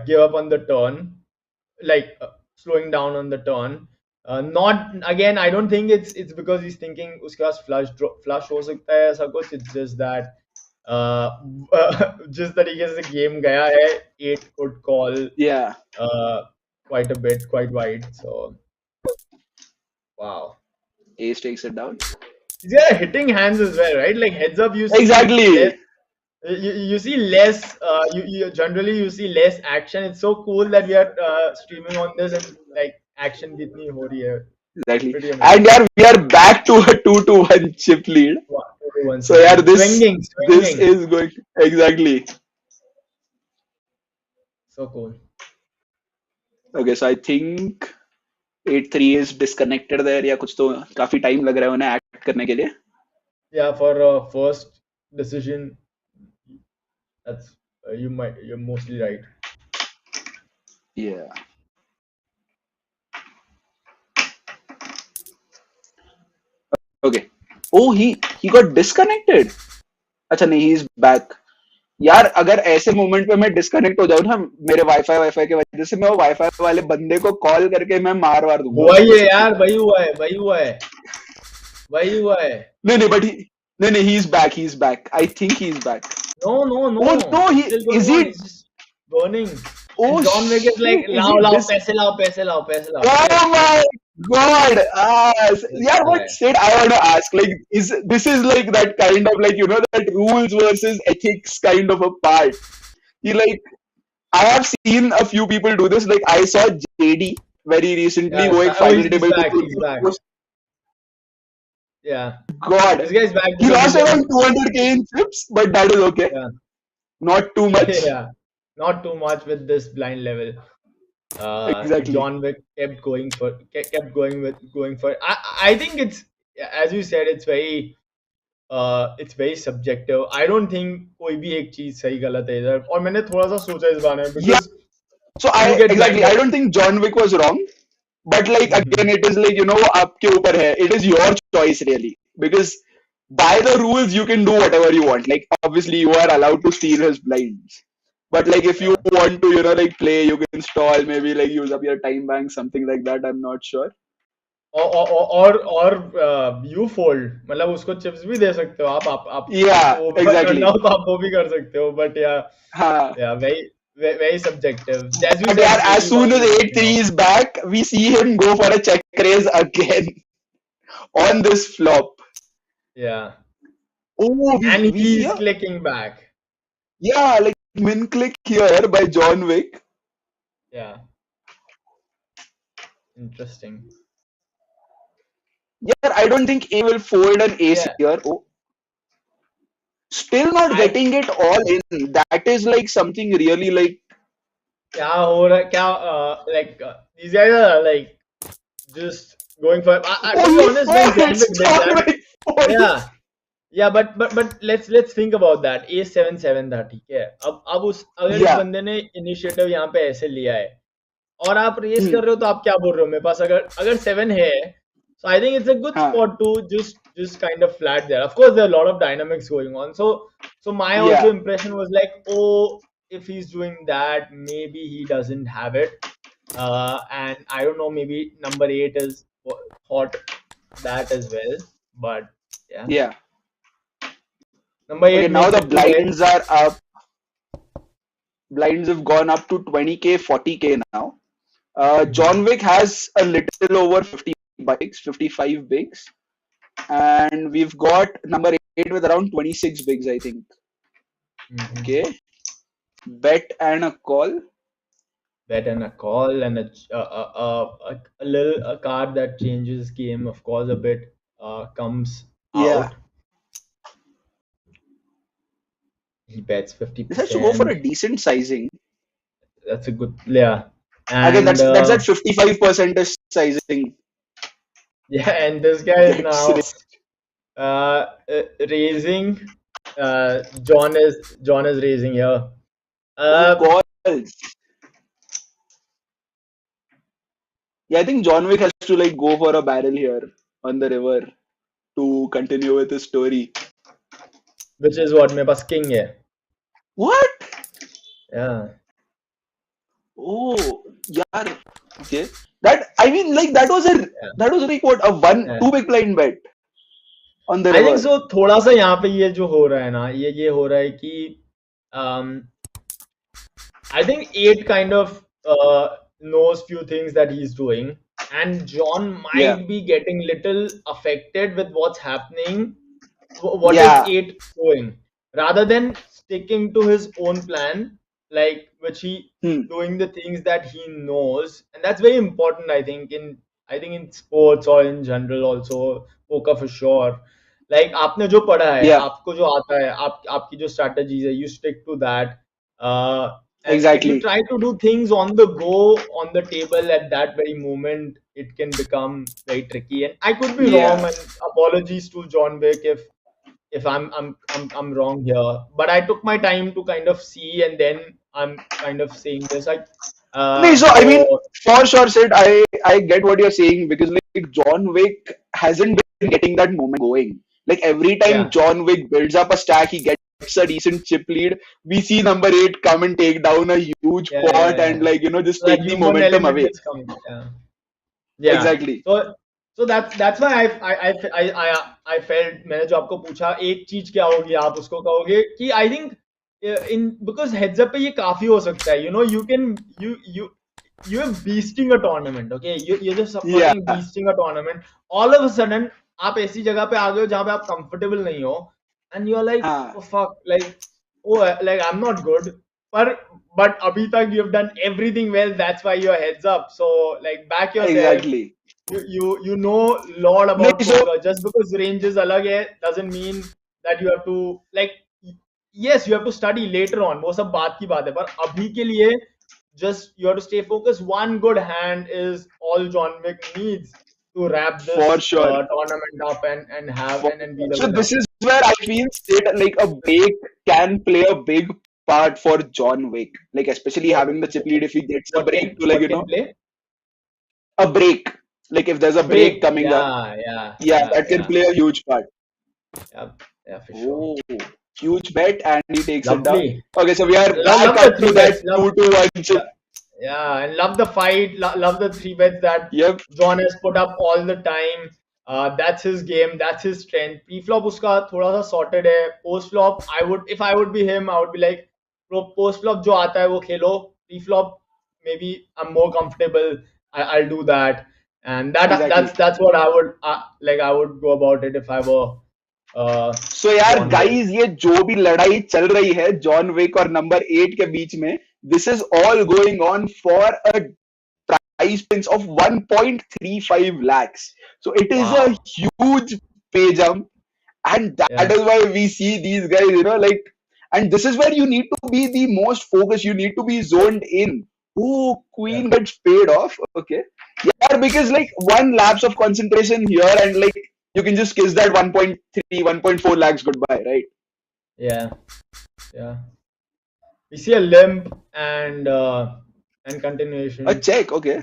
give up on the turn, like slowing down on the turn. Not again, I don't think it's because he's thinking उसके पास flush हो सकता है ऐसा कुछ. It's just that जिस तरीके से game गया है, 8 could call Yeah. quite a bit, quite wide. So wow. Ace takes it down. He's got hitting hands as well, right? Like heads up, you see Exactly. less, you see less. You generally you see less action. It's so cool that we are streaming on this and like action kitni ho rahi hai. Exactly. Pretty amazing. And yeah, we are back to a 2-1 chip lead. So yeah, swinging. This is going exactly. So cool. Okay, so I think 8-3 is disconnected there. या कुछ तो काफी time लग रहा है उन्हें act करने के लिए. Yeah, for first decision, that's you're mostly right. Yeah. Okay. Oh, he got disconnected. अच्छा नहीं, he is back. यार अगर ऐसे मोमेंट पे मैं डिस्कनेक्ट हो जाऊं ना मेरे वाईफाई की वजह से, मैं वो वाईफाई वाले बंदे को कॉल करके मैं मार दूंगा. वही है यार, वही हुआ है. नहीं बट नहीं, he is back. I think he is back. No. Oh no, is he? He's just burning. Oh, and John Wick is like, पैसे लाओ. Oh my God! Yeah, what said I want to ask? Like, this is like that kind of like that rules versus ethics kind of a part. I have seen a few people do this. Like I saw JD very recently going final table. He's back. Yeah. God, this guy's back. He lost around 200k in chips, but that is okay. Yeah. Not too much. Yeah. Not too much with this blind level. Exactly. John Wick kept going for. I think it's, as you said, it's very subjective. I don't think कोई भी एक चीज सही गलत है इधर. और मैंने थोड़ा सा सोचा इस बारे में because yeah. So I don't think John Wick was wrong, but like again it is like वो आपके ऊपर है. It is your choice really, because by the rules you can do whatever you want. Like obviously you are allowed to steal his blinds, but like if you want to like play, you can stall, maybe like use up your time bank, something like that. I'm not sure. और you fold, मतलब उसको chips भी दे सकते हो आप yeah, exactly. करना हो तो आप वो भी कर सकते हो, but yeah, very subjective. But yeah, as soon as 8-3 is back, we see him go for a check raise again on this flop. Yeah. Oh, and he's clicking back. Yeah, like min click here by John Wick. Yeah. Interesting. Yeah, I don't think he will fold an ace here. Oh. Still not getting it all in. That is like something really like. Like these guys are like just going for. To be honest, when John Wick yeah, but let's think about that. A7-7 था, ठीक है. अब अगर इस बंदे ने initiative यहाँ पे ऐसे लिया है और आप रेस कर रहे हो, तो आप क्या बोल रहे हो? मेरे पास अगर 7 है, so I think it's a good spot to just kind of flat there. Of course, there are a lot of dynamics going on. So my also impression was like, oh, if he's doing that, maybe he doesn't have it. And I don't know, maybe number 8 is thought that as well. But yeah. Number 8. Okay, now the blinds are up. Blinds have gone up to 20k, 40k now. John Wick has a little over 50 bigs, 55 bigs, and we've got number 8 with around 26 bigs, I think. Okay. Bet and a call. Bet and a call and a card that changes game, of course, a bit comes Yeah. out. He bets This has to go for 50%. a decent sizing. That's a good, yeah. Again, And that's at 55% sizing. yeah, and this guy is Gets now raising. John is raising here. calls. Yeah, I think John Wick has to like go for a barrel here on the river to continue with his story. Which is what मेरे पास king है. What? Yeah. Oh, yeah. Okay. That I mean, like that was like what a Yeah. two big blind bet on the I think river. so. थोड़ा सा यहाँ पे ये जो हो रहा है ना, ये हो रहा है कि I think 8 kind of knows few things that he's doing, and John Yeah. might be getting little affected with what's happening. What is Yeah. 8 doing? Rather than sticking to his own plan, like which he doing the things that he knows, and that's very important. I think in sports or in general also poker for sure. Like आपने जो पढ़ा है, Yeah. आपको जो आता है, आपकी जो strategies है, you stick to that. And if Exactly. you try to do things on the go, on the table at that very moment, it can become very tricky. And I could be Yeah. wrong, and apologies to John Wick if I'm wrong here. But I took my time to kind of see, and then I'm kind of saying this. I mean, for sure, Sid, I get what you're saying because like John Wick hasn't been getting that moment going. Like every time Yeah. John Wick builds up a stack, he gets a decent chip lead. We see number 8 come and take down a huge Yeah, pot yeah, and yeah. like just So that take the human momentum element away. is coming. Yeah. Exactly. So that's why I felt मैंने जो आपको पूछा एक चीज क्या होगी आप उसको कहोगे कि I think in because heads up पे ये काफी हो सकता है. You know, you are beasting a tournament, okay? You're just fucking beasting a tournament. All of a sudden आप ऐसी जगह पे आ गए हो जहाँ पे आप comfortable नहीं हो, and you're like, oh fuck, like like I'm not good. But abhi tak you've done everything well. That's why you're heads up. So like back yourself. Exactly. You know lot about No, so- poker. Just because ranges alag hai doesn't mean that you have to like. Yes, you have to study later on. वो सब बात की बात है. पर अभी के लिए just you have to stay focused. One good hand is all John Wick needs to wrap this For sure. tournament up and have and be the So winner. this is where I feel that like a break can play a big part for John Wick. Like especially having the chip lead if he gets a break to like what can play? a break. Like if there's a break coming up. Yeah, that can play a huge part. Yeah, for sure. Oh, huge bet and he takes it down. Lovely. Okay, so we are Love back the up three to that bets. Love- 2-1 chip. Yeah, and love the fight. Love the 3 bets that Yep. John has put up all the time. That's his game. That's his strength. Pre-flop उसका थोड़ा सा sorted है. Post-flop, if I would be him, I would be like, post-flop जो आता है वो खेलो. Pre-flop, maybe I'm more comfortable. I'll do that. And Exactly. that's what I would I would go about it if I were. So यार John guys ये जो भी लड़ाई चल रही है जॉन विक और नंबर 8 के बीच में this is all going on for a price pins of 1.35 lakhs. So it is Wow. a huge pay jump, and that is why we see these guys, like, and this is where you need to be the most focused. You need to be zoned in. Oh, Queen gets paid off. Okay, yeah, because like one lapse of concentration here, and like you can just kiss that 1.3, 1.4 lakhs goodbye, right? Yeah. We see a limp and continuation. A check, okay.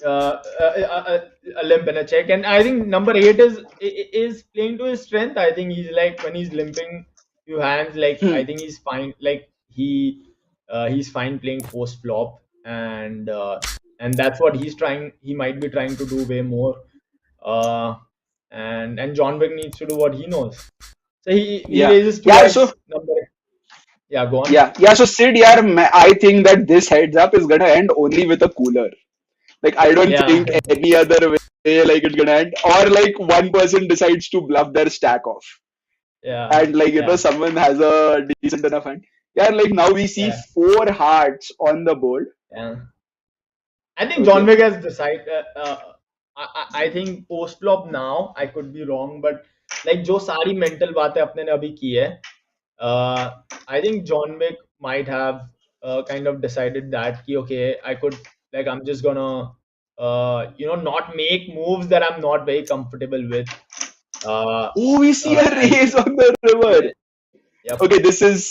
A limp and a check, and I think number 8 is playing to his strength. I think he's like when he's limping few hands, like I think he's fine. Like he's fine playing post flop, and that's what he might be trying to do way more. And John Wick needs to do what he knows. So he raises 2x number. Yeah, go on. Yeah. So Sid, I think that this heads up is gonna end only with a cooler. Like I don't think any other way like it's gonna end, or like one person decides to bluff their stack off. Yeah. and like Yeah. someone has a decent enough hand. Yeah, like now we see Yeah. 4 hearts on the board. Yeah. I think John Okay. Wick has decided. I think post flop now. I could be wrong, but like जो सारी mental बातें अपने ने अभी की है, I think John Wick might have kind of decided that कि okay, I could like I'm just gonna not make moves that I'm not very comfortable with. Oh, we see a And race on the river. yep. Okay, this is,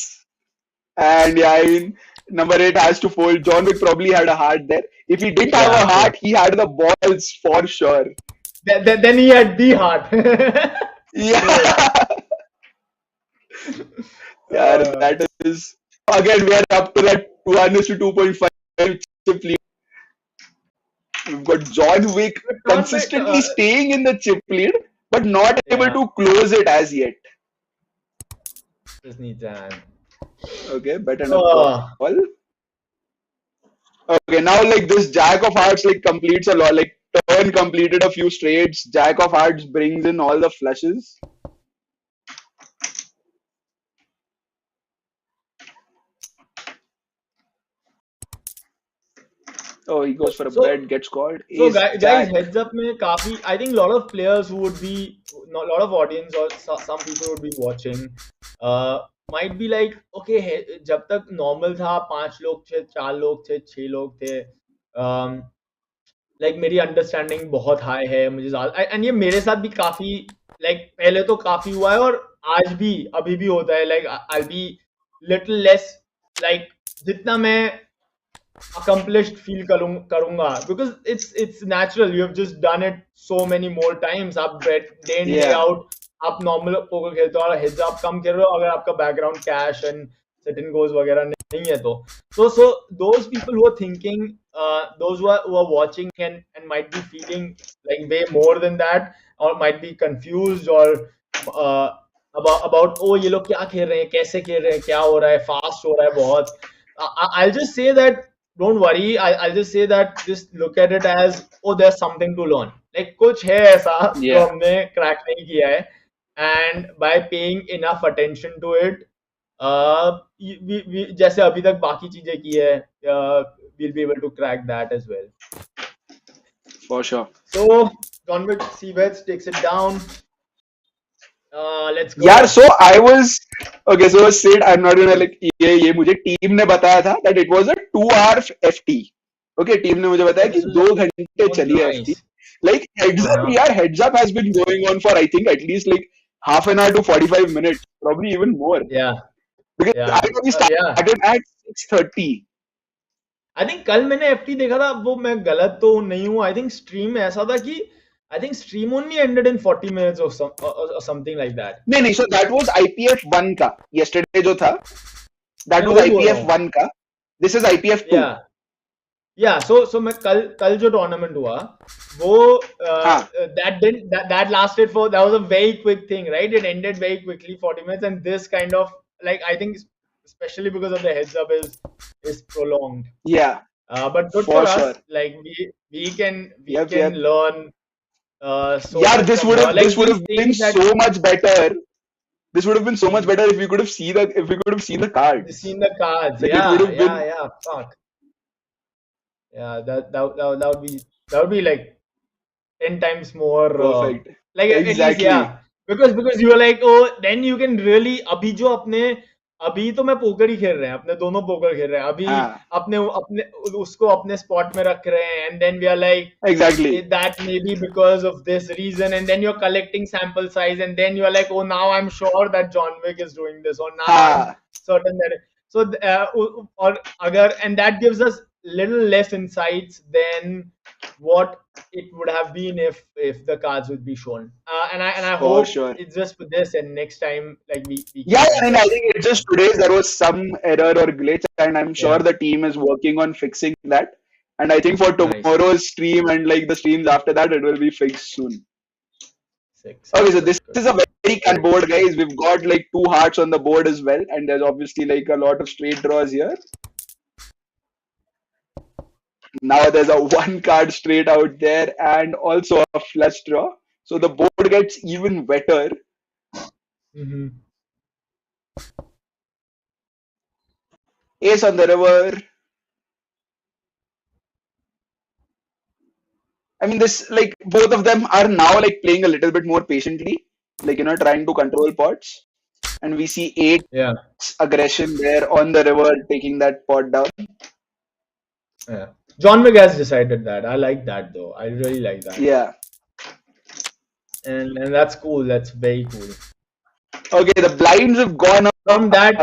and yeah, I mean, number 8 has to fold. John Wick probably had a heart there. If he didn't have Yeah. a heart, he had the balls for sure. Then he had the heart. Yeah. Yeah, that is. Again, we are up to that 1 to 2.5 chip lead. We've got John Wick John Wick, consistently staying in the chip lead, but not able to close it as yet. just needs an. Okay, better not call. Okay, now like this Jack of Hearts like completes a lot. Like turn completed a few straights. Jack of Hearts brings in all the flushes. Oh, he goes for a bet, gets called. So Ace guys, Jack. heads up में काफी I think a lot of players who would be, not a lot of audience or some people would be watching, might be like okay, जब तक normal था 5 लोग थे, 4 लोग थे, 6 लोग थे, like मेरी अंडरस्टैंडिंग बहुत हाई है, मुझे ज़्यादा, एंड ये मेरे साथ भी काफी like पहले तो काफी हुआ है और आज भी अभी भी होता है, like I'll be little less like जितना मैं accomplished feel karunga because it's natural, you have just done it so many more times. आप day in day out आप normal poker खेलते हो और heads up कम खेल रहे हो अगर आपका background cash and set and goes वगैरह नहीं है तो so those people who are thinking, those who are watching and might be feeling like way more than that or might be confused or about ये लोग क्या खेल रहे हैं, कैसे खेल रहे हैं, क्या हो रहा है, fast हो रहा है बहुत. I'll just say that don't worry. I'll just say that just look at it as oh, there's something to learn. Like कुछ है ऐसा जो हमने crack नहीं किया है, and by paying enough attention to it, we जैसे अभी तक बाकी चीजें की है, we'll be able to crack that as well. For sure. So John Wick C-bets takes it down. Let's go. यार, so I was okay. So Sid, I'm not gonna like ये मुझे टीम ने बताया था that it was a 2-hour FT. Okay, team ने मुझे बताया कि 2 घंटे चली है FT. Like heads up, यार, heads up has been going on for I think at least like half an hour to 45 minutes, probably even more. Yeah. Because I only started at 6:30. I think कल मैंने FT देखा था, वो मैं गलत तो नहीं हूँ. I think stream ऐसा था कि I think stream only ended in 40 minutes or something like that. नहीं, so that was IPF 1 का. Yesterday जो था, that was IPF 1 का. This is IPF 2. Yeah. So मैं कल जो tournament हुआ, वो that lasted for, that was a very quick thing, right? It ended very quickly, 40 minutes, and this kind of like I think especially because of the heads up is prolonged. Yeah. But good for us. Like we can learn. So yeah, this would have been so much better. This would have been so much better if we could have seen the cards. Seen the cards. Like yeah. Fuck. Yeah, that would be like 10 times more perfect. Like exactly. At least, because you are like, oh, then you can really अभी तो मैं poker ही खेल रहे हैं, अपने दोनों poker खेल रहे हैं अभी, अपने उसको अपने स्पॉट में रख रहे हैं, and then we are like exactly that may be because of this reason, and then you're collecting sample size, and then you're like, oh, now I'm sure that John Wick is doing this, or now I'm certain that or agar, and that gives us little less insights than what it would have been if the cards would be shown, and I hope it's just for this, and next time like we and I think it's just today there was some error or glitch, and I'm sure the team is working on fixing that, and I think for tomorrow's stream and like the streams after that it will be fixed soon. Okay, so this is a very kind board, guys. We've got like 2 hearts on the board as well, and there's obviously like a lot of straight draws here. Now there's a 1 card straight out there and also a flush draw. So the board gets even better. Mm-hmm. Ace on the river. I mean, this like both of them are now like playing a little bit more patiently, like trying to control pots. And we see eight Yeah. aggression there on the river, taking that pot down. Yeah. John Wick has decided that. I like that though. I really like that. Yeah. And that's cool. That's very cool. Okay, the blinds have gone up. From that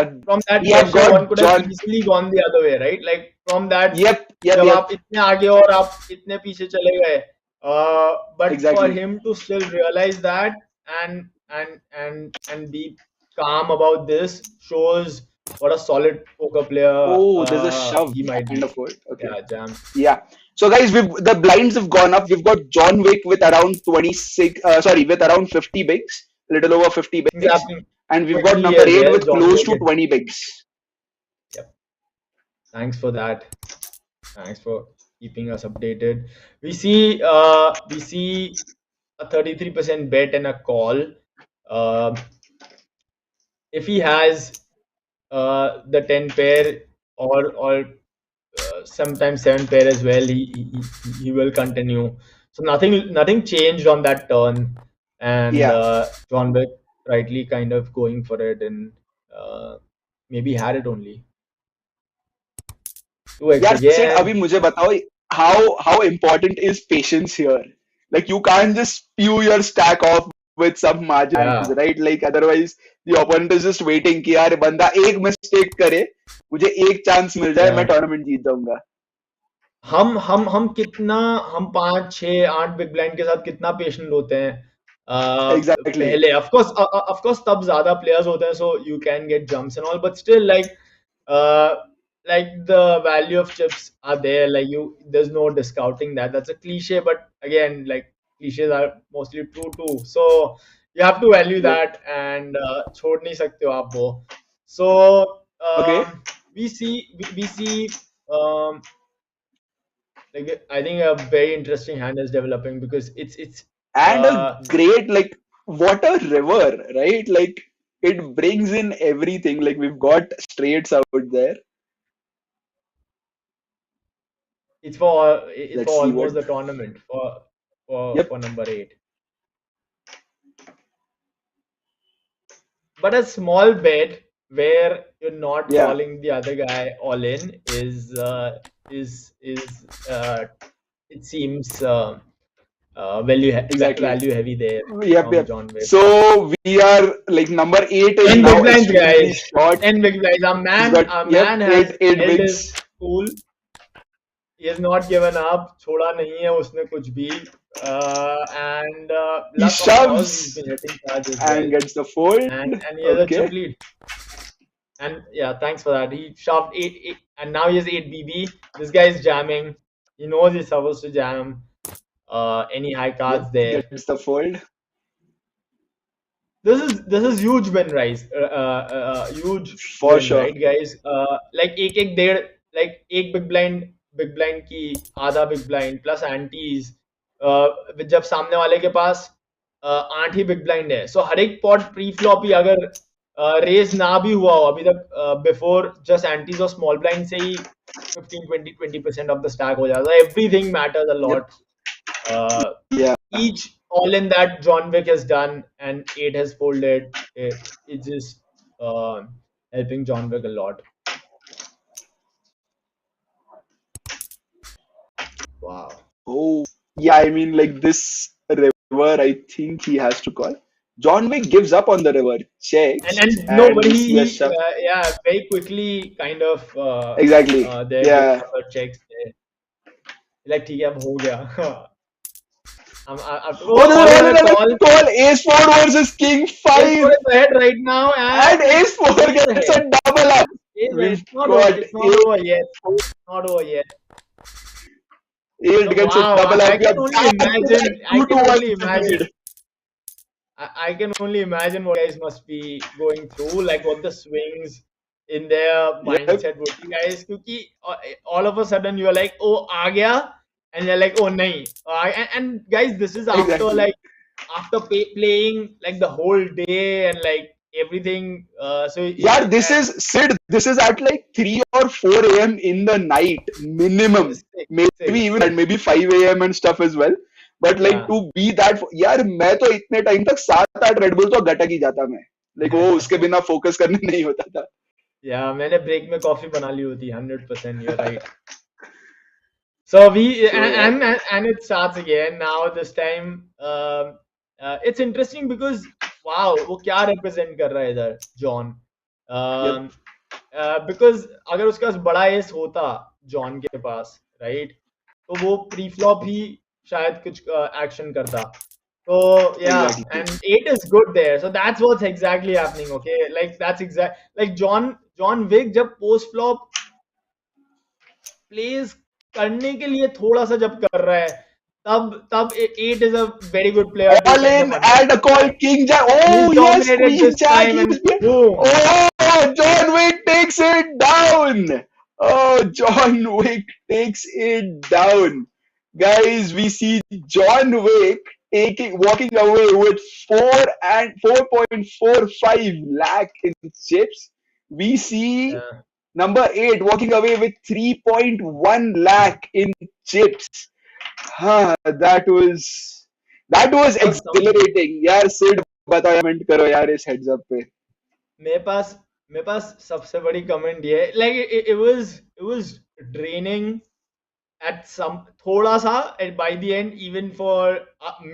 We have pressure, one got could have John. easily gone the other way, right? Like from that, Yep, yep, जब yep. आप इतने आगे और आप इतने पीछे चले गए, but for Exactly. him to still realize that and be calm about this shows what a solid poker player Oh, there's a shove he might kind be. of fold. Okay. Yeah, jam. Yeah. So guys, the blinds have gone up. We've got John Wick with around 26. With around 50 bigs, a little over 50 Things bigs, happening and we've got quickly number as 8 well. with John close Wick. to 20 bigs. Yep. Thanks for that. Thanks for keeping us updated. We see a 33% bet and a call. If he has the 10 pair or sometimes 7 pair as well, he will continue. So nothing changed on that turn, and Yeah. John Wick rightly kind of going for it, and maybe had it only 2x यार Sid, again. अभी मुझे बताओ how important is patience here? Like you can't just spew your stack off with some margins, Yeah. right? Like otherwise the opponent is just waiting कि यार बंदा एक mistake करे, मुझे एक चांस मिल जाए, मैं Yeah. टूर्नामेंट जीत जाऊंगा. हम कितना हम 5 6 8 बिग ब्लाइंड के साथ कितना पेशेंट होते हैं Exactly. पहले ऑफ कोर्स तब ज्यादा प्लेयर्स होते हैं so you can get jumps and all but still like the value of chips are there, like there's no discounting that's a cliche, but again, like cliches are mostly true too, so you have to value Yep. that and छोड़ नहीं सकते हो आप वो. So Okay. we see like I think a very interesting hand is developing because it's And a great, like, what a river, right? Like it brings in everything. Like we've got straights out there. it's for Let's see almost what. the tournament Yep. for number 8. But a small bet where you're not Yeah. calling the other guy all in is it seems Exactly. value heavy there Yep, from yep. John Wick. So we are like number 8 is 10 now big blinds, extremely guys. short. 10 big blinds. Our He's got, man yep, has eight held bigs. his cool. He has not given up. छोड़ा नहीं है उसने कुछ भी. And He luck of course, he's shoves been hitting cards as and well. gets the fold. And he has a Okay. chip lead. And yeah, thanks for that. He shoved 8, and now he has 8 BB. This guy is jamming. He knows he's supposed to jam. Any high cards Yep, there. gets the fold. This is huge win, rise. Huge For win, sure. right, guys? Like एक डेढ़ like एक big blind की आधा big blind plus antis. जब सामने वाले के पास 8 ही big blind है, so हर एक pot pre flop ही अगर रेज ना भी हुआ हो अभी तक बिफोर जस्ट एंटीज और स्मॉल ब्लाइंड से ही 15-20% of the stack हो जाता है. Everything matters a lot. Yeah. Each all in that John Wick has done and 8 has folded, it's just helping John Wick a lot. Wow. Oh, yeah. I mean, like this river, I think he has to call. John Wick gives up on the river, checks, And no, but we he see a shove. yeah, very quickly kind of Exactly. there Yeah. checks there. Like ठीक है अब हो गया. Oh, there's another call. Ace 4 versus King 5. Ace 4 is ahead right now, And Ace 4 gets a double up. It's not over yet. Not over yet. It gets a double up. I can only imagine. I can only imagine what guys must be going through, like what the swings in their mindset would be, guys. Because all of a sudden you're like, oh, aa gaya, and you're like, oh, nahi. And guys, this is after Exactly. like after playing like the whole day and like everything. Yeah, this is Sid. This is at like 3 or 4 a.m. in the night minimum. Six, Maybe even and maybe 5 a.m. and stuff as well. But like yeah. to be that, यार मैं तो इतने time तक 7-8 red bull तो गटक ही जाता मैं. Like वो उसके बिना फोकस करने नहीं होता था. Yeah, मैंने ब्रेक में कॉफी बना ली होती 100%. You're right. So and it starts again now. This time, it's interesting because wow, वो क्या represent कर रहा है इधर John. Because अगर उसके पास बड़ा एस होता John के पास, right? तो वो pre-flop ही शायद कुछ action करता. So yeah, Exactly. and 8 is good there. So that's what's exactly happening. Okay, like that's exact. Like John Wick जब post flop plays करने के लिए थोड़ा सा जब कर रहा है, तब 8 is a very good player. All in and a call King Jack. Oh yes, Queen Jack. Oh, John Wick takes it down. Oh, John Wick takes it down. Guys, we see John Wick walking away with 4.45 lakh in chips. We see number 8 walking away with 3.1 lakh in chips. That was exhilarating. यार Sid बताओ comment करो यार इस heads up पे. मेरे पास सबसे बड़ी comment ये है, like it was draining at some थोड़ा सा, and by the end even for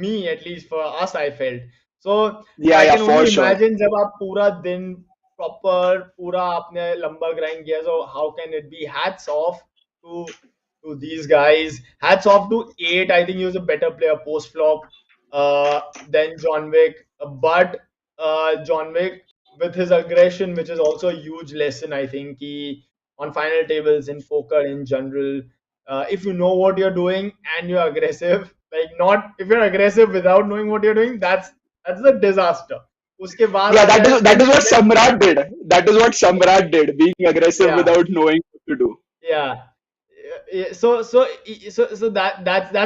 me, at least for us, I felt so. I can only imagine जब आप पूरा दिन proper पूरा आपने लंबा grind किया, so how can it be? Hats off to these guys. Hats off to 8. I think he was a better player post flop than John Wick, but John Wick with his aggression, which is also a huge lesson, I think, on final tables in poker in general. If you know what you're doing and you're aggressive, like not if you're aggressive without knowing what you're doing, that's a disaster. उसके बाद that is what Samrat did. That is what Samrat did, being aggressive without knowing what to do. Yeah. So that's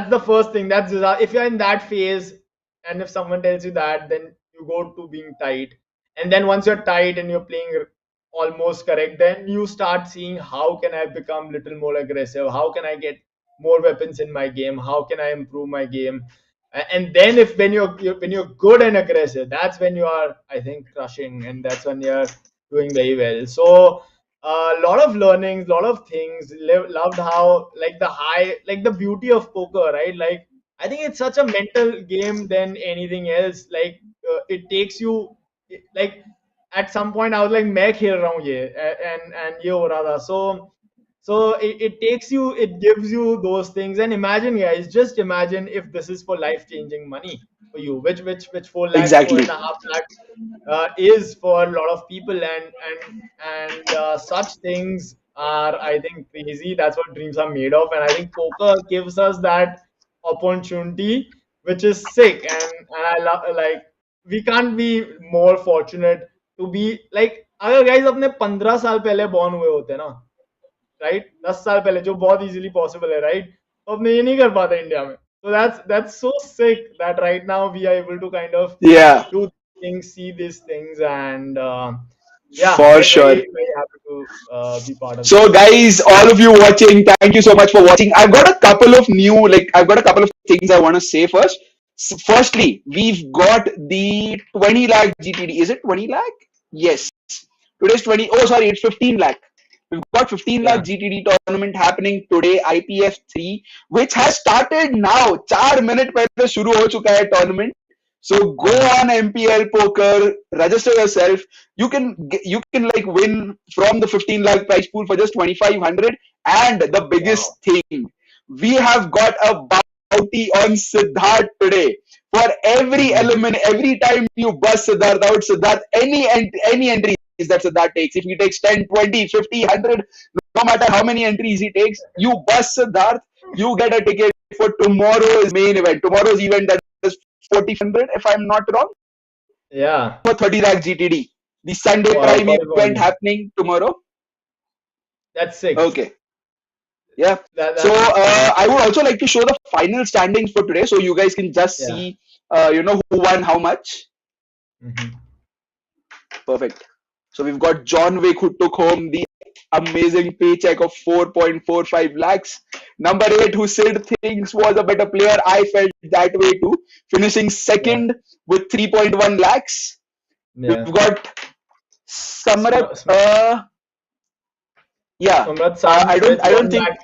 the first thing. That's if you're in that phase, and if someone tells you that, then you go to being tight, and then once you're tight and you're playing almost correct, then you start seeing how can I become little more aggressive, how can I get more weapons in my game, how can I improve my game, and then when you're good and aggressive, that's when you are, I think, crushing, and that's when you're doing very well. So a lot of learnings, lot of things. Loved how like the beauty of poker, right? Like I think it's such a mental game than anything else. Like it takes you, like at some point I was like मैं खेल रहा हूँ ये and ये हो रहा था. So it takes you, it gives you those things. And imagine, guys, just imagine if this is for life-changing money for you, which 4 lakhs, exactly. 4.5 lakhs is for a lot of people, and such things are, I think, crazy. That's what dreams are made of, and I think poker gives us that opportunity, which is sick. And I love, like, we can't be more fortunate to be like, अगर guys अपने 15 साल पहले born हुए होते ना, right, 10 साल पहले, जो बहुत easily possible है, right, तो अपने ये नहीं कर पाते इंडिया में. So that's so sick that right now we are able to kind of do things, see these things, and for sure. Very, very happy to be part of. So guys, all of you watching, thank you so much for watching. I've got a couple of things I want to say first. So firstly, we've got the 20 lakh GTD. Is it 20 lakh? Yes. Today's 20. Oh, sorry, it's 15 lakh. We've got 15 lakh GTD tournament happening today, IPF 3, which has started now. 4 minutes पहले शुरू हो चुका है tournament. So go on MPL Poker, register yourself. You can like win from the 15 lakh prize pool for just 2,500. And the biggest thing, we have got a bounty on Siddharth today. For every element, every time you bust Siddharth out, Siddharth, any entries that Siddharth takes, if he takes 10, 20, 50, 100, no matter how many entries he takes, you bust Siddharth, you get a ticket for tomorrow's main event. Tomorrow's event that is 4,500, if I'm not wrong. Yeah. For 30 lakh GTD. The Sunday Prime event happening tomorrow. That's sick. Okay. Yeah. So I would also like to show the final standings for today, so you guys can just see, who won how much. Perfect. So we've got John Wick, who took home the amazing paycheck of 4.45 lakhs. Number 8, who Sid thinks was a better player. I felt that way too. Finishing second with 3.1 lakhs. Yeah. We've got Samrat. Yeah. Samrat I with don't 1 think. lakh.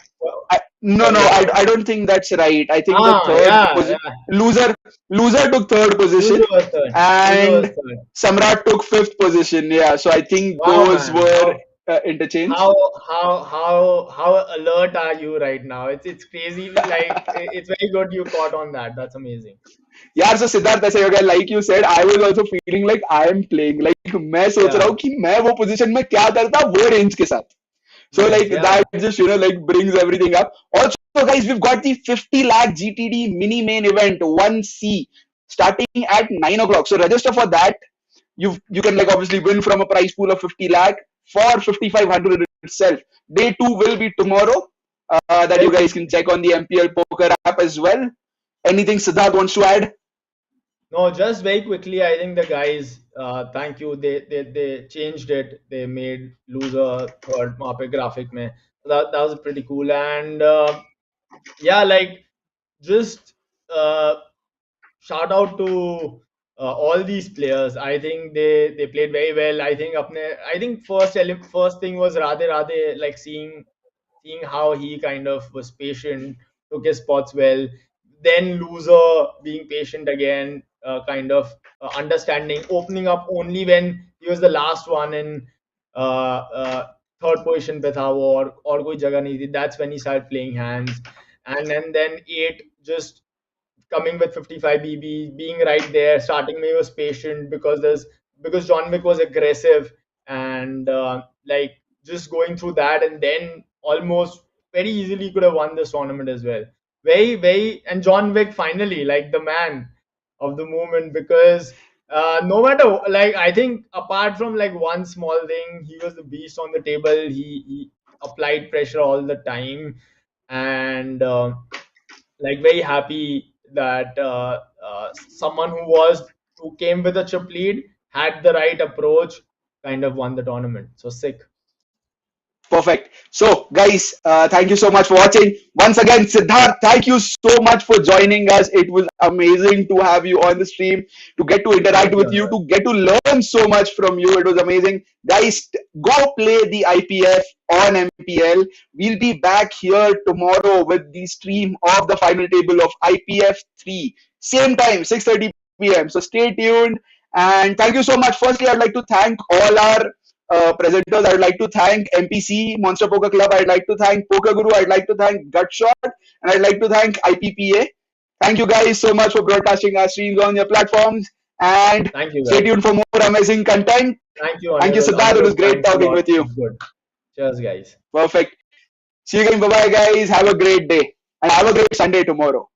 No, I don't think that's right. I think the Yeah, third yeah. loser took third position, Loser was third. and Loser was third. Samrat took fifth position. Yeah, so I think Wow, those man. were interchanged. How alert are you right now? It's crazy. Like it's very good you caught on that. That's amazing. यार so Siddharth ऐसे हो गया, like you said, I was also feeling like I am playing, like मैं सोच रहा हूँ कि मैं वो position में क्या करता वो range के साथ. So Nice, like yeah. that just like brings everything up. Also guys, we've got the 50 lakh GTD mini main event 1C starting at 9 o'clock. So register for that. You can like obviously win from a prize pool of 50 lakh for 5500 itself. Day 2 will be tomorrow. That you guys can check on the MPL Poker app as well. Anything Siddharth wants to add? No, just very quickly, I think the guys, thank you. They changed it. They made loser third वहाँ पे graphic में. That was pretty cool. And yeah, like just shout out to all these players. I think they played very well. I think first thing was Radhe Radhe, like seeing how he kind of was patient, took his spots well. Then loser being patient again, kind of understanding, opening up only when he was the last one in third position पे था वो और कोई जगह नहीं थी. That's when he started playing hands, and then 8 just coming with 55 BB, being right there, starting me was patient because John Wick was aggressive and like just going through that, and then almost very easily could have won this tournament as well. And John Wick finally, like the man of the moment, because no matter, like I think apart from like one small thing, he was the beast on the table. He applied pressure all the time, and like very happy that someone who came with a chip lead, had the right approach, kind of won the tournament. So sick. Perfect. So, guys, thank you so much for watching. Once again, Siddharth, thank you so much for joining us. It was amazing to have you on the stream, to get to interact with you, to get to learn so much from you. It was amazing. Guys, go play the IPF on MPL. We'll be back here tomorrow with the stream of the final table of IPF 3. Same time, 6:30 p.m. So stay tuned. And thank you so much. Firstly, I'd like to thank all our presenters. I'd like to thank MPC, Monster Poker Club. I'd like to thank Poker Guru. I'd like to thank Gutshot. And I'd like to thank IPPA. Thank you guys so much for broadcasting our streams on your platforms. And stay tuned for more amazing content. Thank you. Thank you, Siddharth. It was great talking with you. Good. Cheers, guys. Perfect. See you again. Bye-bye, guys. Have a great day. And have a great Sunday tomorrow.